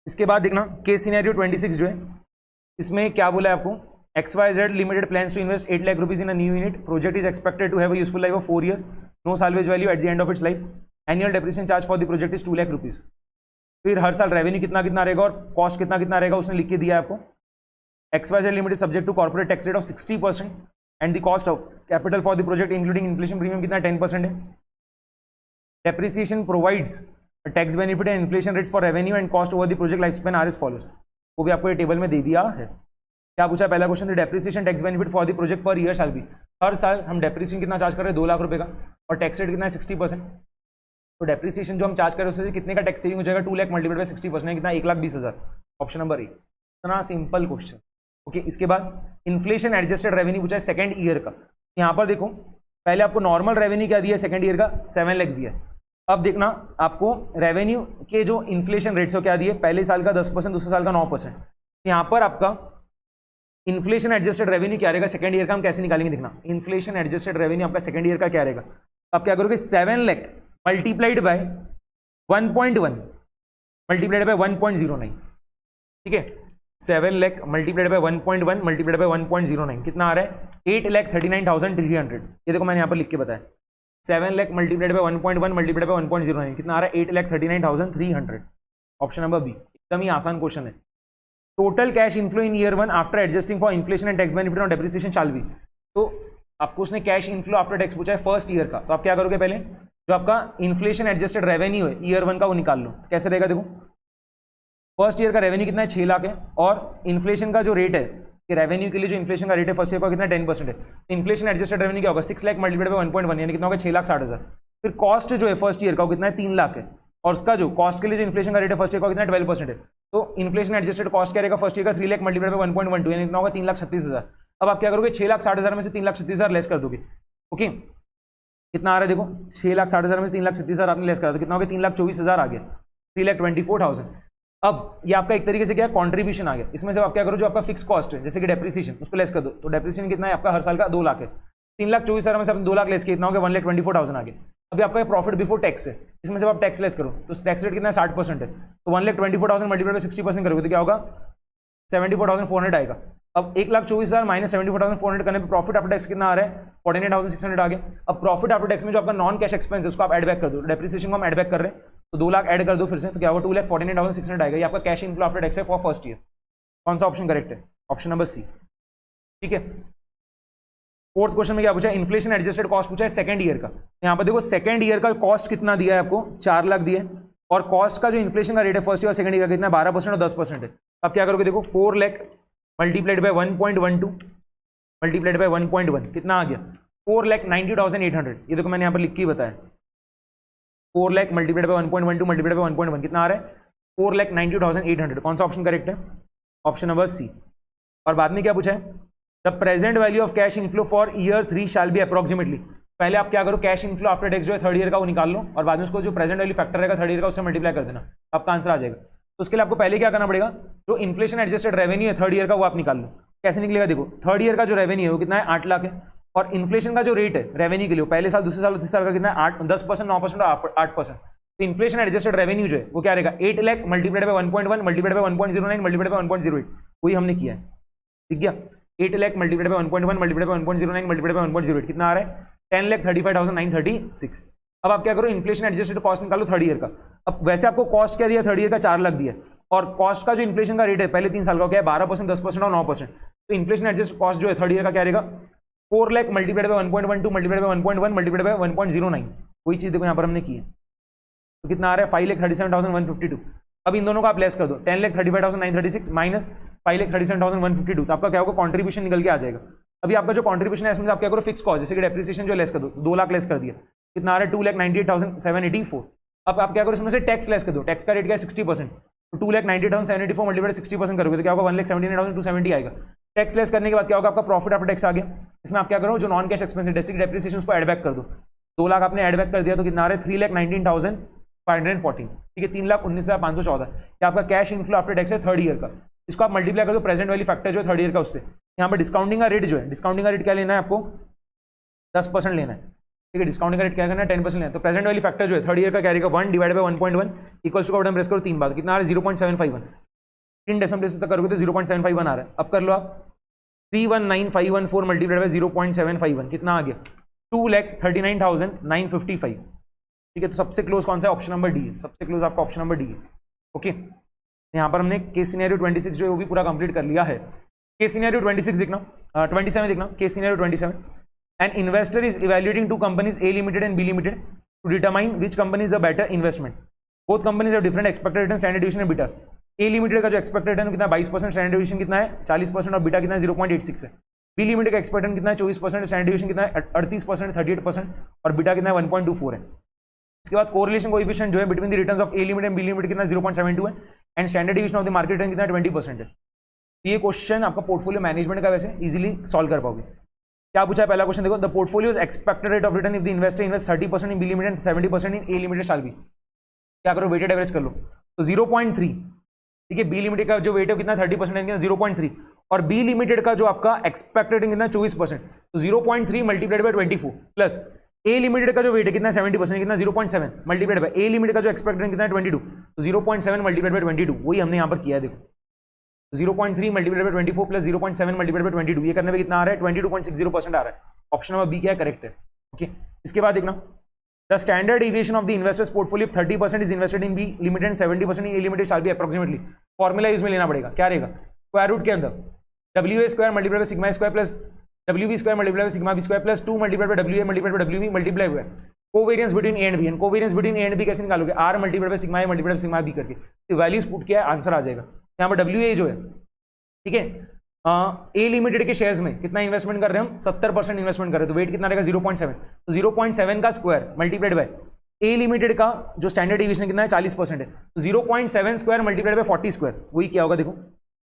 इसके बाद देखना केस सिनेरियो 26 जो है, इसमें क्या बोला है आपको, XYZ limited plans to invest 8 lakh rupees in a new unit, project is expected to have a useful life of 4 years, no salvage value at the end of its life, annual depreciation charge for the project is 2 lakh rupees. फिर हर साल revenue कितना कितना रहेगा और cost कितना कितना रहेगा उसने लिख के दिया है आपको। XYZ limited subject to corporate tax rate of 60% and the cost of capital for the project including inflation premium कितना 10% है। Depreciation provides tax benefit and inflation rates for revenue and cost over the project life span are as follows. वो भी आपको ये table में दे दिया है। क्या पूछा पहला question, depreciation tax benefit for the project per year shall be, हर साल हम डेप्रिसिएशन कितना चार्ज कर रहे हैं 2 लाख रुपए का, और टैक्स रेट कितना है 60%। तो डेप्रिसिएशन जो हम चार्ज कर रहे हैं उससे कितने का टैक्स सेविंग हो जाएगा, 2 लाख मल्टीप्लाइड बाय 60% कितना 1,20,000। ऑप्शन नंबर ए। इतना सिंपल क्वेश्चन। ओके, इसके बाद इन्फ्लेशन एडजस्टेड रेवेन्यू पूछा है सेकंड ईयर का। यहाँ पर देखो पहले आपको नॉर्मल रेवेन्यू क्या दिया है सेकंड ईयर का 7 लाख दिया है। अब देखना आपको रेवेन्यू के जो इन्फ्लेशन रेट्स हो क्या दिए, पहले साल का 10%, दूसरे साल का 9%। यहाँ पर आपका इन्फ्लेशन एडजस्टेड रेवेन्यू क्या रहेगा सेकंड ईयर का, हम कैसे निकालेंगे देखना। इन्फ्लेशन एडजस्टेड रेवेन्यू आपका सेकंड ईयर का क्या रहेगा, आप क्या करोगे 7 lakh multiplied by 1.1 multiplied by 1.09, ठीक है। 7 lakh multiplied by 1.1 multiplied by 1.09 कितना आ रहा है 8,39,300। ये देखो मैंने यहाँ पर लिख के बताया 7 lakh multiplied by 1.1 multiplied by 1.09 कितना आ रहा है 8,39,300। Option number B. एकदम ही आसान क्वेश्चन है। Total cash inflow in year 1 after adjusting for inflation and tax benefit और डेप्रिसिएशन शाल बी। तो आपको उसने कैश इनफ्लो आफ्टर टैक्स पूछा है फर्स्ट ईयर का, तो आप क्या करोगे पहले जो आपका इन्फ्लेशन एडजस्टेड रेवेन्यू है ईयर 1 का वो निकाल लो। तो कैसे रहेगा देखो, फर्स्ट ईयर का रेवेन्यू कितना है 6 लाख है, और इन्फ्लेशन का जो रेट है कि रेवेन्यू के लिए जो इन्फ्लेशन का रेट है फर्स्ट ईयर का कितना 10% है। इन्फ्लेशन एडजस्टेड रेवेन्यू क्या होगा 6 लाख मल्टीप्लाइड बाय 1.1 यानी कितना होगा 6,60,000। फिर कॉस्ट जो है फर्स्ट ईयर का वो कितना है 3 लाख है, और उसका जो कॉस्ट के लिए जो इन्फ्लेशन का रेट है फर्स्ट ईयर का कितना 12% है। तो इन्फ्लेशन एडजस्टेड कॉस्ट क्या रहेगा फर्स्ट ईयर का 3 लाख मल्टीप्लाइड बाय 1.12 यानी कितना होगा 3,36,000। अब आप क्या करोगे 6,60,000 में से 3,36,000 लेस कर दोगे। ओके, कितना आ रहा है देखो 6,60,000 में से 3,36,000 आपने लेस करा तो कितना हो गया 3,24,000 आ गया, 3,24,000। अब ये आपका एक तरीके से क्या है कॉन्ट्रीब्यूशन आ गया। इसमें से आप क्या करो जो आपका फिक्स कॉस्ट है जैसे कि डेप्रिसिएशन उसको लेस कर दो, तो डेप्रिसिएशन कितना है आपका हर साल का 2 लाख है। 3,24,000 में से आपने 2 लाख लेस किया कितना हो गया 1,24,000 आ गया। अभी आपका प्रॉफिट बिफोर टैक्स है, इसमें से आप टैक्स लेस करो तो टैक्स रेट कितना है 60% है, तो 1,24,000 मल्टीप्लाइड बाय 60% करोगे तो क्या होगा 74,400 आएगा। अब 1,24,000 माइनस 74,400 करने पे प्रॉफिट आफ्टर टैक्स कितना आ रहा है 48,600 आ गया। अब प्रॉफिट आफ्टर टैक्स में जो आपका नॉन कैश एक्सपेंस है उसको आप एड बैक कर दो, डेप्रिसिएशन को हम एड बैक कर रहे हैं तो 2 लाख ऐड कर दो फिर से, तो क्या होगा 2,48,600 आएगा। ये आपका कैश इनफ्लो आफ्टर टैक्स है फॉर फर्स्ट ईयर। कौन सा ऑप्शन करेक्ट है, ऑप्शन नंबर सी, ठीक है। फोर्थ क्वेश्चन में क्या पूछा है इन्फ्लेशन एडजस्टेड कॉस्ट पूछा है सेकंड ईयर का। यहाँ पर देखो सेकंड ईयर का कॉस्ट कितना दिया है आपको 4 लाख दिया है, और कॉस्ट का जो इन्फ्लेशन का रेट है फर्स्ट ईयर और सेकंड ईयर का कितना 12% और 10% है। अब क्या करोगे देखो 4 lakh multiplied bye 1.12 multiplied by 1.1 कितना आ गया 4,90,800। ये देखो मैंने यहाँ पर लिख के बताया 4 lakh multiplied bye 1.12 multiplied by 1.1 कितना आ रहा है 4,90,800। कौन सा ऑप्शन करेक्ट है, ऑप्शन नंबर सी। और बाद में क्या पूछा है the present value of cash inflow for year 3 shell be approximately. पहले आप क्या करो कैश इनफ्लो आफ्टर टैक्स जो है थर्ड ईयर का वो निकाल लो, और बाद में उसको जो प्रेजेंट वैल्यू फैक्टर रहेगा थर्ड ईयर का उससे मल्टीप्लाई कर देना, आपका आंसर आ जाएगा। तो उसके लिए आपको पहले क्या करना पड़ेगा जो इन्फ्लेशन एडजस्टेड रेवेन्यू है थर्ड ईयर का वो आप निकाल लो। कैसे निकलेगा देखो थर्ड ईयर का जो रेवेन्यू है वो कितना है 8 लाख है, और इन्फ्लेशन का जो रेट है रेवेन्यू के लिए पहले साल दूसरे साल तीसरे साल का कितना है 10%, 9% और 8%। तो इन्फ्लेशन एडजस्टेड रेवेन्यू जो है वो क्या रहेगा 8 lakh multiplied by 1.1 multiplied by 1.09 multiplied by 1.08, वही हमने किया है, ठीक है। 8 lakh multiplied by 1.1 multiplied by 1.09 multiplied by 1.08 कितना आ रहा है 10,35,936। अब आप क्या करो इन्फ्लेशन एडजस्टेड कॉस्ट निकालो थर्ड ईयर का। अब वैसे आपको कॉस्ट क्या दिया थर्ड ईयर का 4 लाख दिया, और कॉस्ट का जो इन्फ्लेशन का रेट है पहले 3 साल का क्या है 12%, 10% और 9%। तो इन्फ्लेशन एडजस्टेड कॉस्ट जो है थर्ड ईयर का क्या रहेगा 4 lakh multiplied bye 1.12 multiplied by 1.1 multiplied by 1.09, वही चीज देखो यहाँ पर हमने की है। तो कितना आ रहा है 5,37,152। अब इन दोनों को आप लेस कर दो 10,35,936 माइनस 5,37,152, तो आपका क्या होगा कॉन्ट्रीब्यूशन निकल के आ जाएगा। अभी आपका जो कॉन्ट्रीब्यूशन है इसमें आप क्या करो फिक्स कॉस्ट जैसे कि डेप्रिसिएशन जो लेस कर दो 2 लाख लेस कर दिया कितना आ रहा है 2,98,784। अब आप क्या करो इसमें से टैक्स लेस कर दो, टैक्स का रेट क्या है 60%, तो 2,98,784 मल्टीप्लाइड 60% करोगे तो क्या होगा 1,78,270 आएगा। टैक्स लेस करने के बाद क्या होगा आपका प्रॉफिट आफ्टर टैक्स आ गया। इसमें आप क्या करो जो नॉन कैश एक्सपेंस है जैसे कि डेप्रिसिएशन को एड बैक कर दो, 2 लाख आपने एड बैक कर दिया तो कितना आ रहा है 3,19,514, ठीक है 3,19,514। ये आपका कैश इनफ्लो आफ्टर टैक्स है थर्ड ईयर का। इसको आप मल्टीप्लाई कर दो प्रेजेंट वैल्यू फैक्टर जो है थर्ड ईयर का उससे। यहाँ पर डिस्काउंटिंग का रेट जो है डिस्काउंटिंग का रेट क्या लेना है आपको 10% लेना है, ठीक है, डिस्काउंटिंग रेट क्या करना है 10% है, तो प्रेजेंट वैल्यू फैक्टर जो है थर्ड ईयर का क्या रहेगा 1 डिवाइड बाय 1.1 इक्वल्स टू का बटन प्रेस करो 3 बार, कितना आ रहा है 0.751, 3 डेसिमल प्लेसेस तक करोगे तो 0.751 आ रहा है। अब कर लो आप 319514 मल्टीप्लाइड बाय 0.751 कितना आ गया 2,39,955। ठीक है, तो सबसे क्लोज कौन सा है, ऑप्शन नंबर डी है, सबसे क्लोज आपका ऑप्शन नंबर डी है। ओके, यहाँ पर हमने केस सिनेरियो 26 जो है वो भी पूरा कंप्लीट कर लिया है। केस सिनेरियो 26 देखना, 27 देखना, case scenario 27, an investor is evaluating two companies A limited and B limited to determine which company is a better investment, both companies have different expected return, standard division and betas. A limited का जो expected return कितना 22%, standard division कितना है 40% और beta कितना है 0.86 है। B limited का एक्सपेक्टेड कितना है 24%, स्टैंडर्ड डिवीजन कितना है 38%, 38% और बीटा कितना है 1.24 है। इसके बाद कोरिलेशन कोएफिशिएंट जो है between the returns of A limited and B limited कितना 0.72 है and standard division of the market return कितना 20% है। ये क्वेश्चन आपका पोर्टफोलियो मैनेजमेंट का वैसे इजीली सॉल्व कर पाओगे। क्या पूछा है पहला क्वेश्चन देखो, the portfolio's expected rate of return if the investor invest 30% in B limited and 70% in A limited shall be. क्या करो वेटेड एवरेज कर लो, तो 0.3, ठीक है, बी लिमिटेड का जो वेट है कितना 30% है 0.3 और बी लिमिटेड का जो आपका एक्सपेक्टेड कितना 24%, तो 0.3 मल्टीप्लाइड बाय 24 प्लस ए लिमिटेड का जो वेट है कितना 70% कितना 0.7 मल्टीप्लाइड बाय ए लिमिटेड का जो एक्सपेक्टेड कितना 22, तो 0.7 मल्टीप्लाइड बाय 22 वही हमने यहाँ पर किया है। देखो 0.3 multiplied bye 24 plus 0.7 multiplied bye 22 ये करने में कितना आ रहा है 22.60% आ रहा है। ऑप्शन नंबर बी क्या है, करेक्ट है। ओके, इसके बाद देखना the standard deviation of the investor's portfolio 30% is invested in B limited and 70% in A limited shall be approximately. Formula use में लेना पड़ेगा, क्या रहेगा स्क्वायर रूट के अंदर W A square multiplied by sigma square plus W B square multiplied by sigma B square plus 2 multiplied by W A multiplied by W B multiplied by covariance between A and B, and covariance between A and B कैसे निकालोगे R multiplied by sigma A multiplied by sigma B करके, तो values put किया है answer आ जाएगा। यहाँ पर W A जो है, ठीक है, ए लिमिटेड के शेयर्स में कितना इन्वेस्टमेंट कर रहे हैं हम 70% इन्वेस्टमेंट कर रहे हैं, तो वेट कितना रहेगा 0.7, तो 0.7 का स्क्वायर मल्टीप्लाइड बाय ए लिमिटेड का जो स्टैंडर्ड डिवीजन कितना है 40% है, तो 0.7 स्क्वायर मल्टीप्लाइड बाय 40 स्क्वायर वही क्या होगा देखो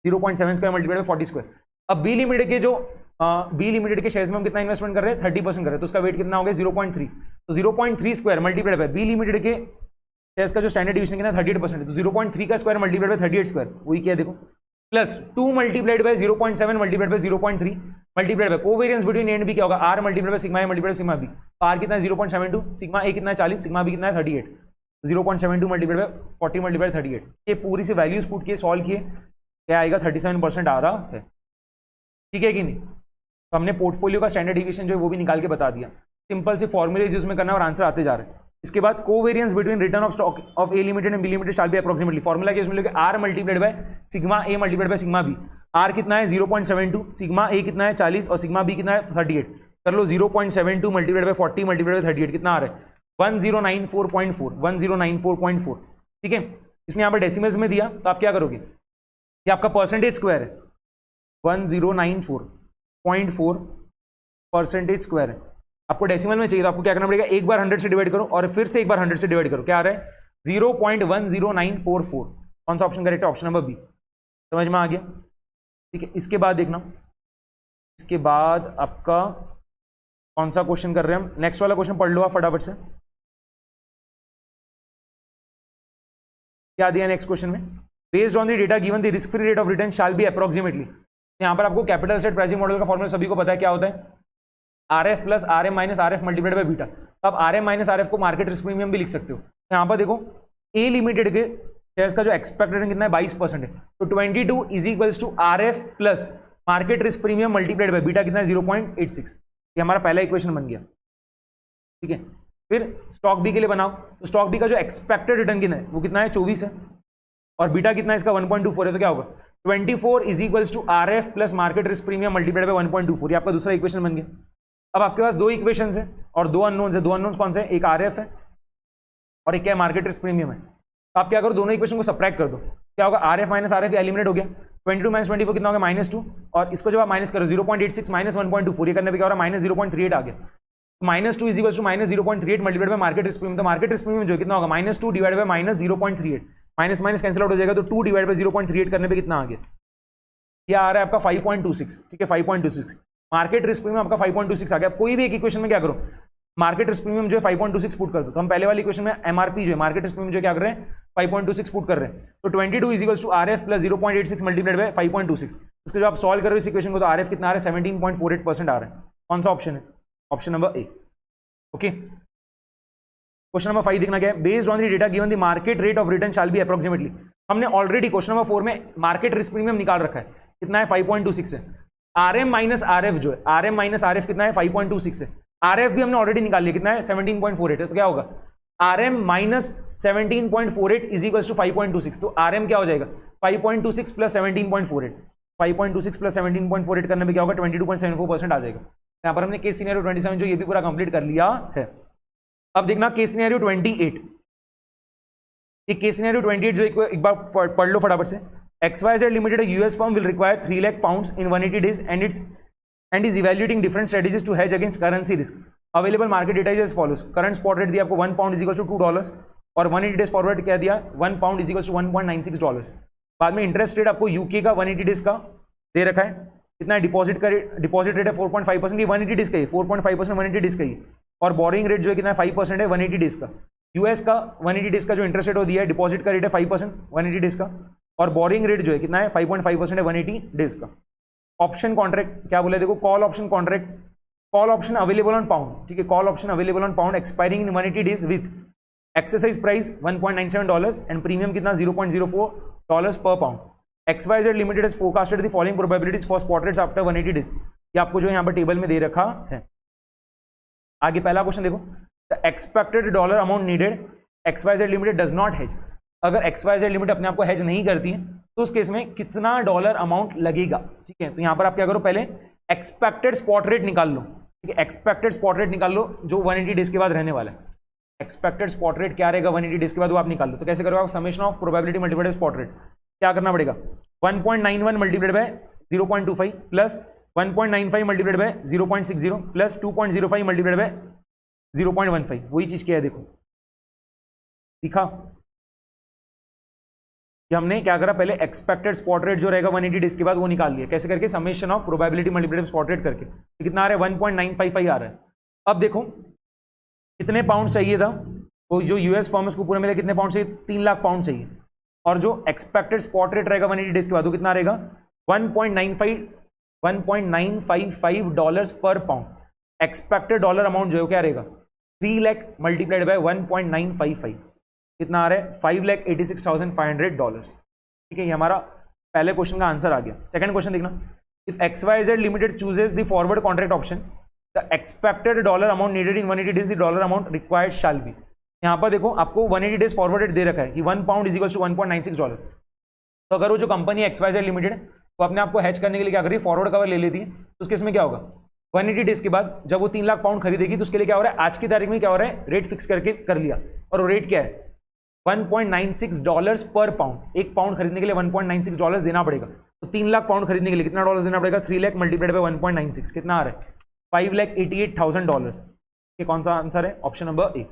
0.7 स्क्वायर मल्टीप्लाइड बाय 40 स्क्वायर। अब बी लिमिटेड के जो बी लिमिटेड के शेयर्स में हम कितना इन्वेस्टमेंट कर रहे हैं 30% कर रहे हैं, तो उसका वेट कितना हो गया 0.3, तो 0.3 square multiplied by B limited के शेयर्स का जो स्टैंडर्ड डिवीजन कितना 38% है, तो 0.3 का स्क्वायर मल्टीप्लाइड बाय 38 स्क्वायर वही क्या देखो plus 2 multiplied by 0.7 multiplied by 0.3 multiplied by covariance between A and B क्या होगा R multiplied by sigma A multiplied by sigma B, R कितना है 0.72, सिग्मा ए कितना है 40, सिग्मा बी कितना है 38, 0.72 मल्टीप्लाइड बाय 40 मल्टीप्लाइड 38। ये पूरी से वैल्यूज पुट किए सॉल्व किए क्या आएगा 37% आ रहा है, ठीक है कि नहीं। तो हमने पोर्टफोलियो का स्टैंडर्ड डिवीजन जो है वो भी निकाल के बता दिया, सिंपल से फॉर्मूले यूज में करना और आंसर आते जा रहे हैं। इसके बाद covariance between return of stock of A limited and B limited shall be approximately, formula के उसमें R multiplied by sigma A multiplied by sigma B, R कितना है 0.72, सिग्मा ए कितना है 40 और सिग्मा बी कितना है 38, कर लो 0.72 मल्टीप्लाइड बाय 40 मल्टीप्लाइड बाय 38 कितना आ रहा है 1094.4, 1094.4, ठीक है। इसने यहाँ पर डेसिमल्स में दिया तो आप क्या करोगे, ये आपका परसेंटेज स्क्वायर है 1094.4 परसेंटेज स्क्वायर है, आपको डेसिमल में चाहिए तो आपको क्या करना पड़ेगा एक बार 100 से डिवाइड करो और फिर से एक बार 100 से डिवाइड करो, क्या आ रहा है 0.10944। कौन सा ऑप्शन करेक्ट है, ऑप्शन नंबर बी। समझ में आ गया, ठीक है। इसके बाद देखना, इसके बाद आपका कौन सा क्वेश्चन कर रहे हैं हम, नेक्स्ट वाला क्वेश्चन पढ़ लो आप फटाफट से। क्या दिया नेक्स्ट क्वेश्चन में, based on the data given the risk free rate of return shall be approximately. यहाँ पर आपको कैपिटल सेट प्राइसिंग मॉडल का फॉर्मूला सभी को पता है क्या होता है, R F plus R M minus R F multiplied by beta. तो आप R M minus R F को मार्केट रिस्क प्रीमियम भी लिख सकते हो। तो यहाँ पर देखो ए लिमिटेड के शेयर्स का जो एक्सपेक्टेड रिटर्न कितना है 22% है, तो 22 is equals to R F plus market risk premium multiplied by beta कितना है 0.86। ये हमारा पहला इक्वेशन बन गया, ठीक है। फिर स्टॉक बी के लिए बनाओ, तो स्टॉक बी का जो एक्सपेक्टेड रिटर्न कितना है वो कितना है 24 है और बीटा कितना है इसका 1.24 है, तो क्या होगा 24 is equals to R F plus market risk premium multiplied by 1.24। ये आपका दूसरा इक्वेशन बन गया। अब आपके पास दो इक्वेशंस है और दो अननोन्स है। दो अननोन्स कौन से हैं, एक आर एफ है और एक क्या है मार्केट रिस्क प्रीमियम है। तो आप क्या करो दोनों इक्वेशन को सब्ट्रैक्ट कर दो, क्या होगा R F minus R F eliminate हो गया, 22 माइनस 24 कितना हो गया -2 और इसको जब आप माइनस करो 0.86 माइनस 1.24 ये करने पे क्या हो रहा है -0.38 आ गया। -2 is equal to -0.38 multiplied by market risk premium. तो मार्केट रिस्क प्रीमियम जो कितना होगा -2 divide by -0.38, minus minus cancel out हो जाएगा, तो 2 डिवाइड बाय 0.38 करने पे कितना आ गया, ये आ रहा है आपका 5.26, ठीक है 5.26। मार्केट रिस्क प्रीमियम आपका 5.26 आ गया। कोई भी एक इक्वेशन में क्या करो मार्केट रिस्क प्रीमियम जो है 5.26 पुट कर दो। तो हम पहले वाली इक्वेशन में एमआरपी जो है मार्केट रिस्क प्रीमियम जो क्या कर रहे हैं 5.26 पुट कर रहे हैं, तो 22 is equals to RF plus 0.86 multiplied by 5.26। उसके जो आप सॉल्व कर रहे हो इस इक्वेशन को तो आरएफ कितना आ रहा है 17.48% आ रहा है। कौन सा ऑप्शन है, ऑप्शन नंबर ए। ओके, क्वेश्चन नंबर 5 देखना क्या है, based on the data given the market rate of return shell be approximately. हमने ऑलरेडी क्वेश्चन नंबर 4 में मार्केट रिस्क प्रीमियम निकाल रखा है, कितना है 5.26 है। आरएम माइनस आरएफ जो है, आरएम माइनस आरएफ कितना है 5.26 है। आरएफ भी हमने ऑलरेडी निकाल लिया, कितना है 17.48 है। तो क्या होगा, RM minus 17.48 is equal to 5.26। तो आरएम क्या हो जाएगा 5.26 प्लस 17.48, 5.26 प्लस 17.48 करने में क्या होगा 22.74% आ जाएगा। यहाँ पर हमने केस सिनेरियो 27 जो ये भी पूरा कंप्लीट कर लिया है। अब देखना केस सिनेरियो 28, ये केस सिनेरियो 28 जो एक बार पढ़ लो फटाफट से। XYZ Limited, a US firm, will require 3 lakh pounds in 180 days and is evaluating different strategies to hedge against currency risk. Available market data is as follows. Current spot rate दिया आपको $1 is equal to $2 और 180 days forward क्या दिया $1 is equal to $1.96। बाद में interest rate आपको UK का 180 days का दे रखा है, कितना है डिपॉजिट रेट है 4.5%, ये 180 डेज का ही 4.5% 180 डेज का ही। और बोरिंग रेट जो है कितना है 5% है 180 डेज का। यूएस का 180 डेज का जो इंटरेस्ट रेट वो दिया है, डिपॉजिट का रेट है 5% 180 डेज का, और बोरिंग रेट जो है कितना है 5.5% है 180 डेज का। ऑप्शन कॉन्ट्रैक्ट क्या बोला देखो, call option contract, call option available on pound, ठीक है, call option available on pound expiring in 180 days with exercise price $1.97 and premium कितना $0.04 पर pound. XYZ Limited has forecasted the following probabilities for spot rates after 180 days। ये आपको जो यहाँ पर table में दे रखा है। आगे पहला क्वेश्चन देखो, the expected dollar amount needed XYZ Limited does not hedge. अगर XYZ Limited अपने आप को हेज नहीं करती है तो उस केस में कितना डॉलर अमाउंट लगेगा, ठीक है। तो यहाँ पर आप क्या करो, पहले एक्सपेक्टेड स्पॉट रेट निकाल लो, ठीक है, एक्सपेक्टेड स्पॉट रेट निकाल लो जो 180 डेज के बाद रहने वाला है। एक्सपेक्टेड स्पॉट रेट क्या रहेगा 180 डेज के बाद वो आप निकाल लो। तो कैसे करोगे आप, summation of probability multiplied spot rate, क्या करना पड़ेगा 1.91 multiplied by 0.25 plus 1.95 multiplied by 0.60 plus 2.05 multiplied by 0.15, वही चीज क्या है देखो, दिखा कि हमने क्या करा, पहले एक्सपेक्टेड स्पॉट रेट जो रहेगा 180 डेज के बाद वो निकाल लिया, कैसे करके summation of probability multiplied spot rate करके। तो कितना आ रहा है 1.955 आ रहा है। अब देखो कितने पाउंड चाहिए था, वो जो यूएस फर्म उसको पूरे मिले कितने पाउंड चाहिए 3 लाख पाउंड चाहिए, और जो एक्सपेक्टेड स्पॉट रेट रहेगा 180 डेज के बाद वो कितना रहेगा 1.955 डॉलर्स पर पाउंड। एक्सपेक्टेड डॉलर अमाउंट जो है क्या रहेगा 3 लाख मल्टीप्लाइड बाय 1.955, कितना आ रहा है $5,86,500, ठीक है। ये हमारा पहले क्वेश्चन का आंसर आ गया। सेकंड क्वेश्चन देखना, if XYZ Limited chooses the forward contract option, the expected dollar amount needed in 180 days, the dollar amount required shall be। यहाँ पर देखो आपको 180 डेज फॉरवर्ड रेट दे रखा है कि £1 इज इक्वल टू $1.96। तो अगर वो जो कंपनी XYZ Limited वो अपने आप को हैच करने के लिए क्या करी, फॉरवर्ड कवर ले लेती है, तो उसके इसमें क्या होगा 180 डेज के बाद जब वो 3 लाख पाउंड खरीदेगी तो उसके लिए क्या हो रहा है, आज की तारीख में क्या हो रहा है, रेट फिक्स करके कर लिया, और वो रेट क्या है $1.96 पर पाउंड। एक पाउंड खरीदने के लिए $1.96 देना पड़ेगा। तो 3 लाख पाउंड खरीदने के लिए कितना डॉलर देना पड़ेगा, 3 लाख मल्टीप्लाइड बाय 1.96 कितना आ रहा है $5,88,000। ये कौन सा आंसर है, option number A.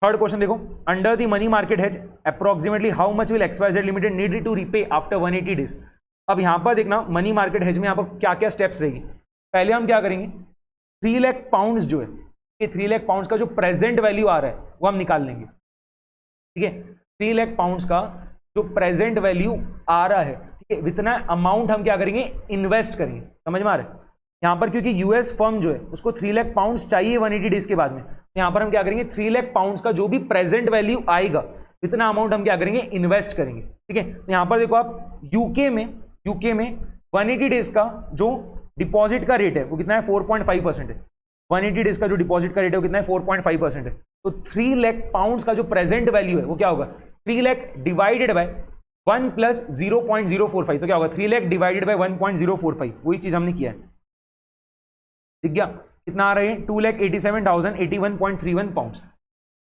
Third question देखो, under the money market hedge approximately how much will XYZ Limited need to repay after 180 days. अब यहां पर देखना मनी मार्केट हेज में यहां पर क्या क्या स्टेप्स रहेगी। पहले हम क्या करेंगे, 3 लाख पाउंड्स जो है, ये 3 लाख पाउंड्स का जो प्रेजेंट वैल्यू आ रहा है वो हम निकाल लेंगे, ठीक है। 3 लाख पाउंड्स का जो प्रेजेंट वैल्यू आ रहा है, ठीक है, इतना अमाउंट हम क्या करेंगे, इन्वेस्ट करेंगे। समझ में आ रहा है, यहां पर क्योंकि यूएस फर्म जो है उसको 3 लाख पाउंड्स चाहिए 180 डेज के बाद में, यहां पर हम क्या करेंगे 3 लाख पाउंड्स का जो भी प्रेजेंट वैल्यू आएगा इतना अमाउंट हम क्या करेंगे, इन्वेस्ट करेंगे, ठीक है। तो यहां पर देखो आप यूके में 180 डेज का जो डिपॉजिट का रेट है वो कितना है 4.5% है। 180 डेज का जो डिपॉजिट का रेट है वो कितना है 4.5% है। तो 3 लाख पाउंड्स का जो प्रेजेंट वैल्यू है वो क्या होगा, 3 लाख डिवाइडेड बाय 1 प्लस 0.045, तो क्या होगा 3 लाख डिवाइडेड बाय 1.045, वही चीज हमने किया है, दिख गया। कितना आ रहे हैं 2,87,081.31 पाउंड।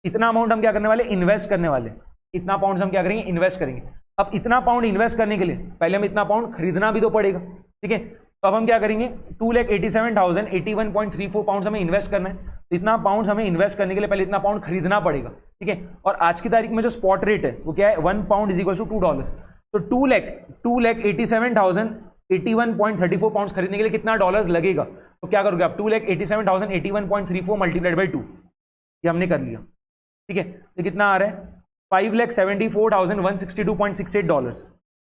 इतना अमाउंट हम क्या करने वाले, इन्वेस्ट करने वाले। इतना पाउंड हम क्या करेंगे, इन्वेस्ट करेंगे। अब इतना पाउंड इन्वेस्ट करने के लिए पहले हमें इतना पाउंड खरीदना भी तो पड़ेगा, ठीक है। तो अब हम क्या करेंगे 2,87,081.34 पाउंड हमें इन्वेस्ट करना है। तो इतना पाउंड हमें इन्वेस्ट करने के लिए पहले इतना पाउंड खरीदना पड़ेगा, ठीक है। और आज की तारीख में जो स्पॉट रेट है वो क्या है, £1 इज इक्वल टू $2। तो 2,87,081.34 पाउंड खरीदने के लिए कितना डॉलर्स लगेगा, तो क्या करोगे आप 2,87,081.34 मल्टीप्लाइड बाई 2, ये हमने कर लिया, ठीक है। तो कितना आ रहा है $5,74,162.68,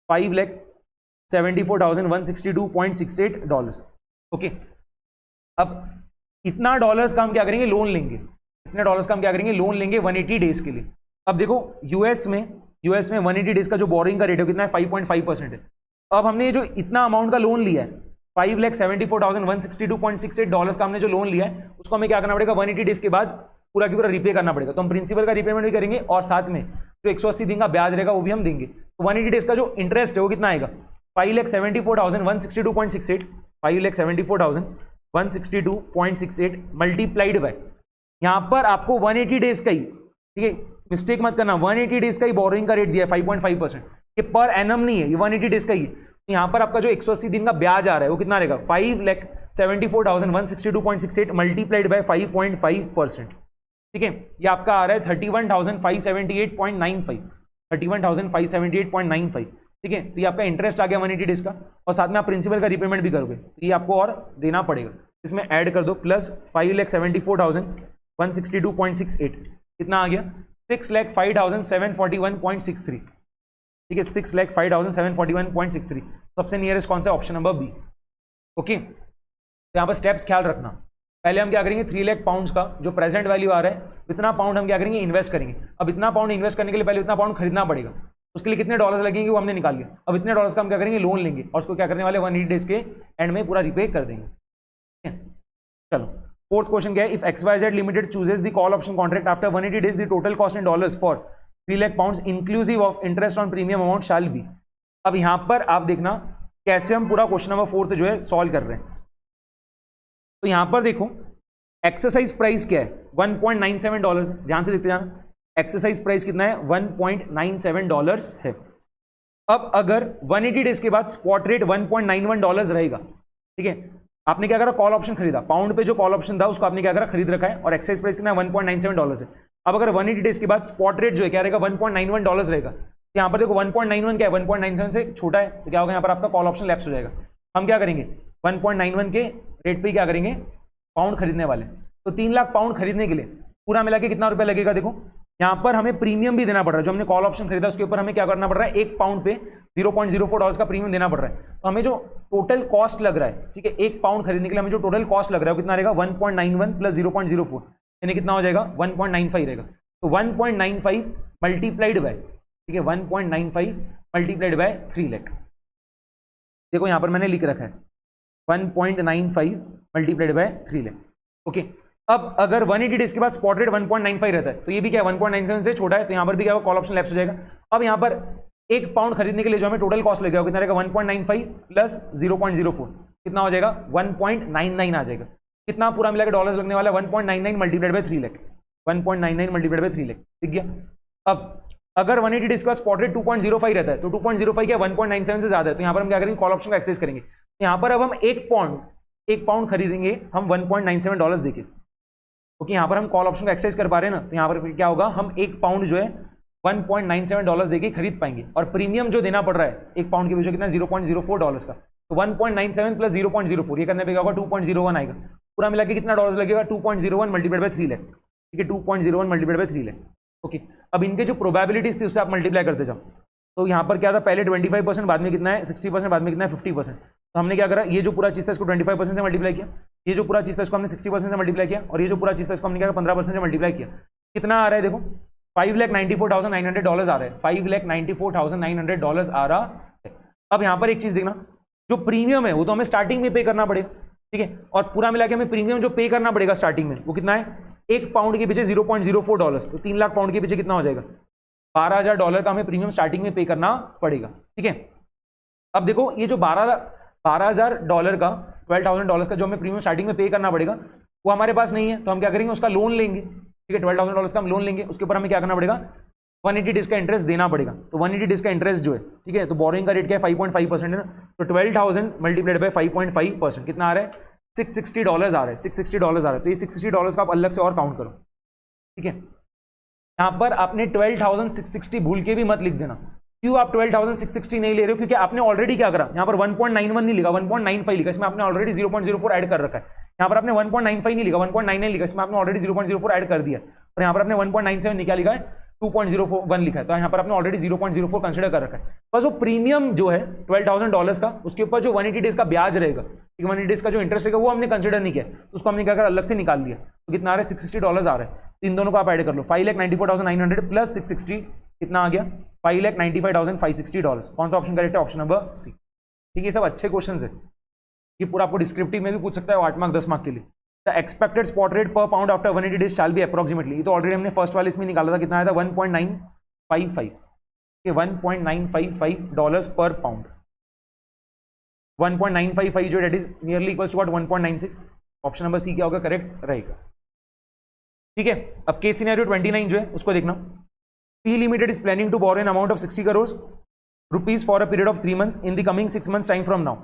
$5,74,162.68। ओके, अब इतना डॉलर्स का हम क्या करेंगे, लोन लेंगे, इतने डॉलर्स का हम क्या करेंगे, लोन लेंगे 180 डेज के लिए। अब देखो यूएस में 180 डेज का जो बोरिंग का रेट है कितना है, 5.5% है। अब हमने जो इतना अमाउंट का लोन लिया है, 5,74,162.68 डॉलर्स का हमने जो लोन लिया है, उसको हमें क्या करना पड़ेगा, 180 डेज के बाद पूरा की पूरा रिपे करना पड़ेगा। तो हम प्रिंसिपल का रिपेमेंट भी करेंगे और साथ में जो 180 दिन का ब्याज रहेगा वो भी हम देंगे। तो 180 डेज का जो इंटरेस्ट है वो कितना आएगा, 5,74,162.68, 5,74,162.68 मल्टीप्लाइड बाय, यहां पर आपको 180 डेज का ही, ठीक है, मिस्टेक मत करना, 180 डेज का ही बोरिंग का रेट दिया है 5.5%, ये पर एनम नहीं है, ये 180 डेज का ही है। यहां पर आपका जो 180 दिन का ब्याज आ रहा है वो कितना रहेगा, 5,74,162.68 मल्टीप्लाइड बाय 5.5%, ठीक है, ये आपका आ रहा है 31,578.95, 31,578.95, ठीक है। तो ये आपका इंटरेस्ट आ गया 180 डेज का, और साथ में आप प्रिंसिपल का रिपेमेंट भी करोगे तो ये आपको और देना पड़ेगा, इसमें ऐड कर दो, प्लस 5,74,162.68 कितना आ गया, 6,05,741.63, ठीक है, 6,05,741.63। सबसे नियरेस्ट कौन सा, ऑप्शन नंबर बी। ओके, तो यहाँ पर स्टेप्स ख्याल रखना। पहले हम क्या करेंगे, 3 लाख पाउंड्स का जो प्रेजेंट वैल्यू आ रहा है, इतना पाउंड हम क्या करेंगे, इन्वेस्ट करेंगे। अब इतना पाउंड इन्वेस्ट करने के लिए पहले इतना पाउंड खरीदना पड़ेगा, उसके लिए कितने डॉलर्स लगेंगे वो हमने निकाल लिया। अब इतने डॉलर्स का हम क्या करेंगे, लोन लेंगे और उसको क्या करने वाले, 180 डेज के एंड में पूरा रिपे कर देंगे, ठीक है। चलो फोर्थ क्वेश्चन क्या है, if XYZ limited chooses the call option contract after 180 days the total cost in dollars for 3 lakh pounds inclusive of interest on premium amount shall be. अब यहां पर आप देखना कैसे हम पूरा क्वेश्चन नंबर 4 जो है सॉल्व कर रहे हैं। तो यहां पर देखो एक्सरसाइज प्राइस क्या है, 1.97 डॉलर्स, ध्यान से देखते जाना, एक्सरसाइज प्राइस कितना है, 1.97 डॉलर्स है। अब अगर 180 डेज के बाद स्पॉट रेट 1.91 डॉलर्स रहेगा, ठीक है, आपने क्या करा, कॉल ऑप्शन खरीदा, पाउंड पे जो कॉल ऑप्शन था उसको आपने क्या करा, खरीद रखा है, और एक्सरसाइज प्राइस कितना है, 1.97 डॉलर्स है। अब अगर 180 डेज के बाद स्पॉट रेट जो है क्या रहेगा, 1.91 डॉलर्स रहेगा। तो यहाँ पर देखो 1.91 क्या है, 1.97 से छोटा है, तो क्या होगा, यहाँ पर आपका कॉल ऑप्शन लैप्स हो जाएगा। हम क्या करेंगे, 1.91 के रेट पे क्या करेंगे, पाउंड खरीदने वाले। तो 3 लाख पाउंड खरीदने के लिए पूरा मिला के कितना रुपया लगेगा, देखो यहाँ पर हमें प्रीमियम भी देना पड़ रहा है, जो हमने कॉल ऑप्शन खरीदा उसके ऊपर हमें क्या करना पड़ रहा है, 1 पाउंड पे 0.04 डॉलर्स का प्रीमियम देना पड़ रहा है। तो हमें जो टोटल कॉस्ट लग रहा है, ठीक है, 1 पाउंड खरीदने के लिए हमें जो टोटल कॉस्ट लग रहा है वो कितना रहेगा, 1.91 प्लस 0.04 यानी कितना हो जाएगा, 1.95 रहेगा। तो 1.95 मल्टीप्लाइड बाय, ठीक है, 1.95 मल्टीप्लाइड बाय 3 लाख, देखो यहां पर मैंने लिख रखा है 1.95 मल्टीप्लाइड बाय 3 लाख। ओके, अब अगर 180 डेज के बाद स्पॉट रेट 1.95 रहता है, तो ये भी क्या है, 1.97 से छोटा है, तो यहां पर भी क्या होगा, कॉल ऑप्शन लैप्स हो जाएगा। अब यहां पर 1 पाउंड खरीदने के लिए जो हमें टोटल कॉस्ट लगेगा कितना रहेगा, 1.95 प्लस 0.04 कितना हो जाएगा, 1.99 आ जाएगा। कितना पूरा मिला के डॉलर्स लगने वाला है, 1.99 multiplied by 3 lakh, 1.99 multiplied by 3 lakh, ठीक है। अब अगर 180 डेज का स्पॉट रेट 2.05 रहता है, तो 2.05 क्या 1.97 से ज्यादा है, तो यहां पर हम क्या करेंगे, कॉल ऑप्शन को एक्सेस करेंगे। यहां पर अब हम 1 पाउंड खरीदेंगे हम 1.97 डॉलर्स देके, क्योंकि यहां पर हम कॉल ऑप्शन को एक्सेस कर पा रहे हैं ना, तो यहां पर क्या होगा, हम 1 पाउंड जो है 1.97 डॉलर्स देके खरीद पाएंगे, और प्रीमियम जो देना पड़ रहा है 1 पाउंड के पीछे कितना, 0.04 डॉलर्स का। तो 1.97 प्लस 0.04 ये करने पे क्या होगा, 2.01 आएगा। पूरा मिला के कितना डॉलर्स लगेगा, 2.01 मल्टीप्लाइड बाय 3 लाख, ठीक है, 2.01 मल्टीप्लाइड बाय 3 लाख। ओके, अब इनके जो प्रोबेबिलिटीज थी उससे आप मल्टीप्लाई करते जाओ। तो यहाँ पर क्या था, पहले 25%, बाद में कितना है 60%, बाद में कितना है 50%। तो हमने क्या करा, ये जो पूरा चीज़ था इसको 25% से मल्टीप्लाई किया, ये जो पूरा चीज़ था इसको हमने 60% से मल्टीप्लाई किया, और ये जो पूरा चीज़ था इसको हमने क्या 15% से मल्टीप्लाई किया। कितना आ रहा है देखो, 5,94,900 डॉलर्स आ रहा है, 5,94,900 डॉलर्स आ रहा है। अब यहाँ पर एक चीज़ देखना, जो प्रीमियम है वो तो हमें स्टार्टिंग में पे करना पड़ेगा, ठीक है, और पूरा मिला के हमें प्रीमियम जो पे करना पड़ेगा स्टार्टिंग में वो कितना है, 1 पाउंड के पीछे 0.04 डॉलर्स, तो 3 लाख पाउंड के पीछे कितना हो जाएगा, 12,000 डॉलर का हमें प्रीमियम स्टार्टिंग में पे करना पड़ेगा, ठीक है। अब देखो ये जो 12,000 डॉलर का 12,000 डॉलर्स का जो हमें प्रीमियम स्टार्टिंग में पे करना पड़ेगा वो हमारे पास नहीं है, तो हम क्या करेंगे, उसका लोन लेंगे, ठीक है, 12,000 डॉलर्स का हम लोन लेंगे, उसके ऊपर हमें क्या करना पड़ेगा, 180 डेज का इंटरेस्ट देना पड़ेगा। तो 180 डेज का इंटरेस्ट जो है, ठीक है, तो बोरिंग का रेट क्या है, 5.5% है ना, तो 12,000 मल्टीप्लाइड बाय 5.5% कितना आ रहा है, $660 आ रहा है, $660 आ रहा है। तो ये $660 का आप अलग से और काउंट करो, ठीक है। यहाँ पर आपने 12,660 भूल के भी मत लिख देना। क्यों आप 12,660 नहीं ले रहे हो, क्योंकि आपने ऑलरेडी क्या करा, यहाँ पर 1.91 नहीं लिखा, 1.95 लिखा, इसमें आपने ऑलरेडी 0.04 ऐड कर रखा है। यहाँ पर आपने 1.95 नहीं लिखा, 1.99 लिखा, इसमें आपने ऑलरेडी 0.04 ऐड कर दिया, और यहाँ पर आपने 1.97 क्या लिखा है, 2.01 लिखा है, तो यहाँ पर आपने ऑलरेडी 0.04 कंसिडर कर रखा है। बस वो प्रीमियम जो है $12,000 का, उसके ऊपर जो 180 डेज का ब्याज रहेगा, 180 डेज का जो इंटरेस्ट रहेगा वो हमने कंसिडर नहीं किया, तो उसको हमने क्या कर अलग से निकाल लिया। तो कितना आ रहा है, $660 आ रहा है। तो इन दोनों को आप ऐड कर लो, 5,94,900 प्लस 660 कितना आ गया, $5,95,560। कौन सा ऑप्शन करेक्ट है, ऑप्शन नंबर सी। ठीक है, ये सब अच्छे क्वेश्चन है, ये पूरा आपको डिस्क्रिप्टिव में भी पूछ सकता है, 8 मार्क 10 मार्क के लिए। द एक्सपेक्टेड स्पॉट रेट पर pound after 180 days shell be approximately, तो ऑलरेडी हमने फर्स्ट वाले इसमें निकाला था, कितना आया था, 1.955, $1.955 पर पाउंड। 1.955 जो that is nearly equals to what, 1.96। Option number C क्या होगा, करेक्ट रहेगा। ठीक है, अब केस सिनेरियो 29 जो है उसको देखना। P limited is planning to borrow an amount of 60 crore rupees for a period of 3 months in the coming 6 months time from now.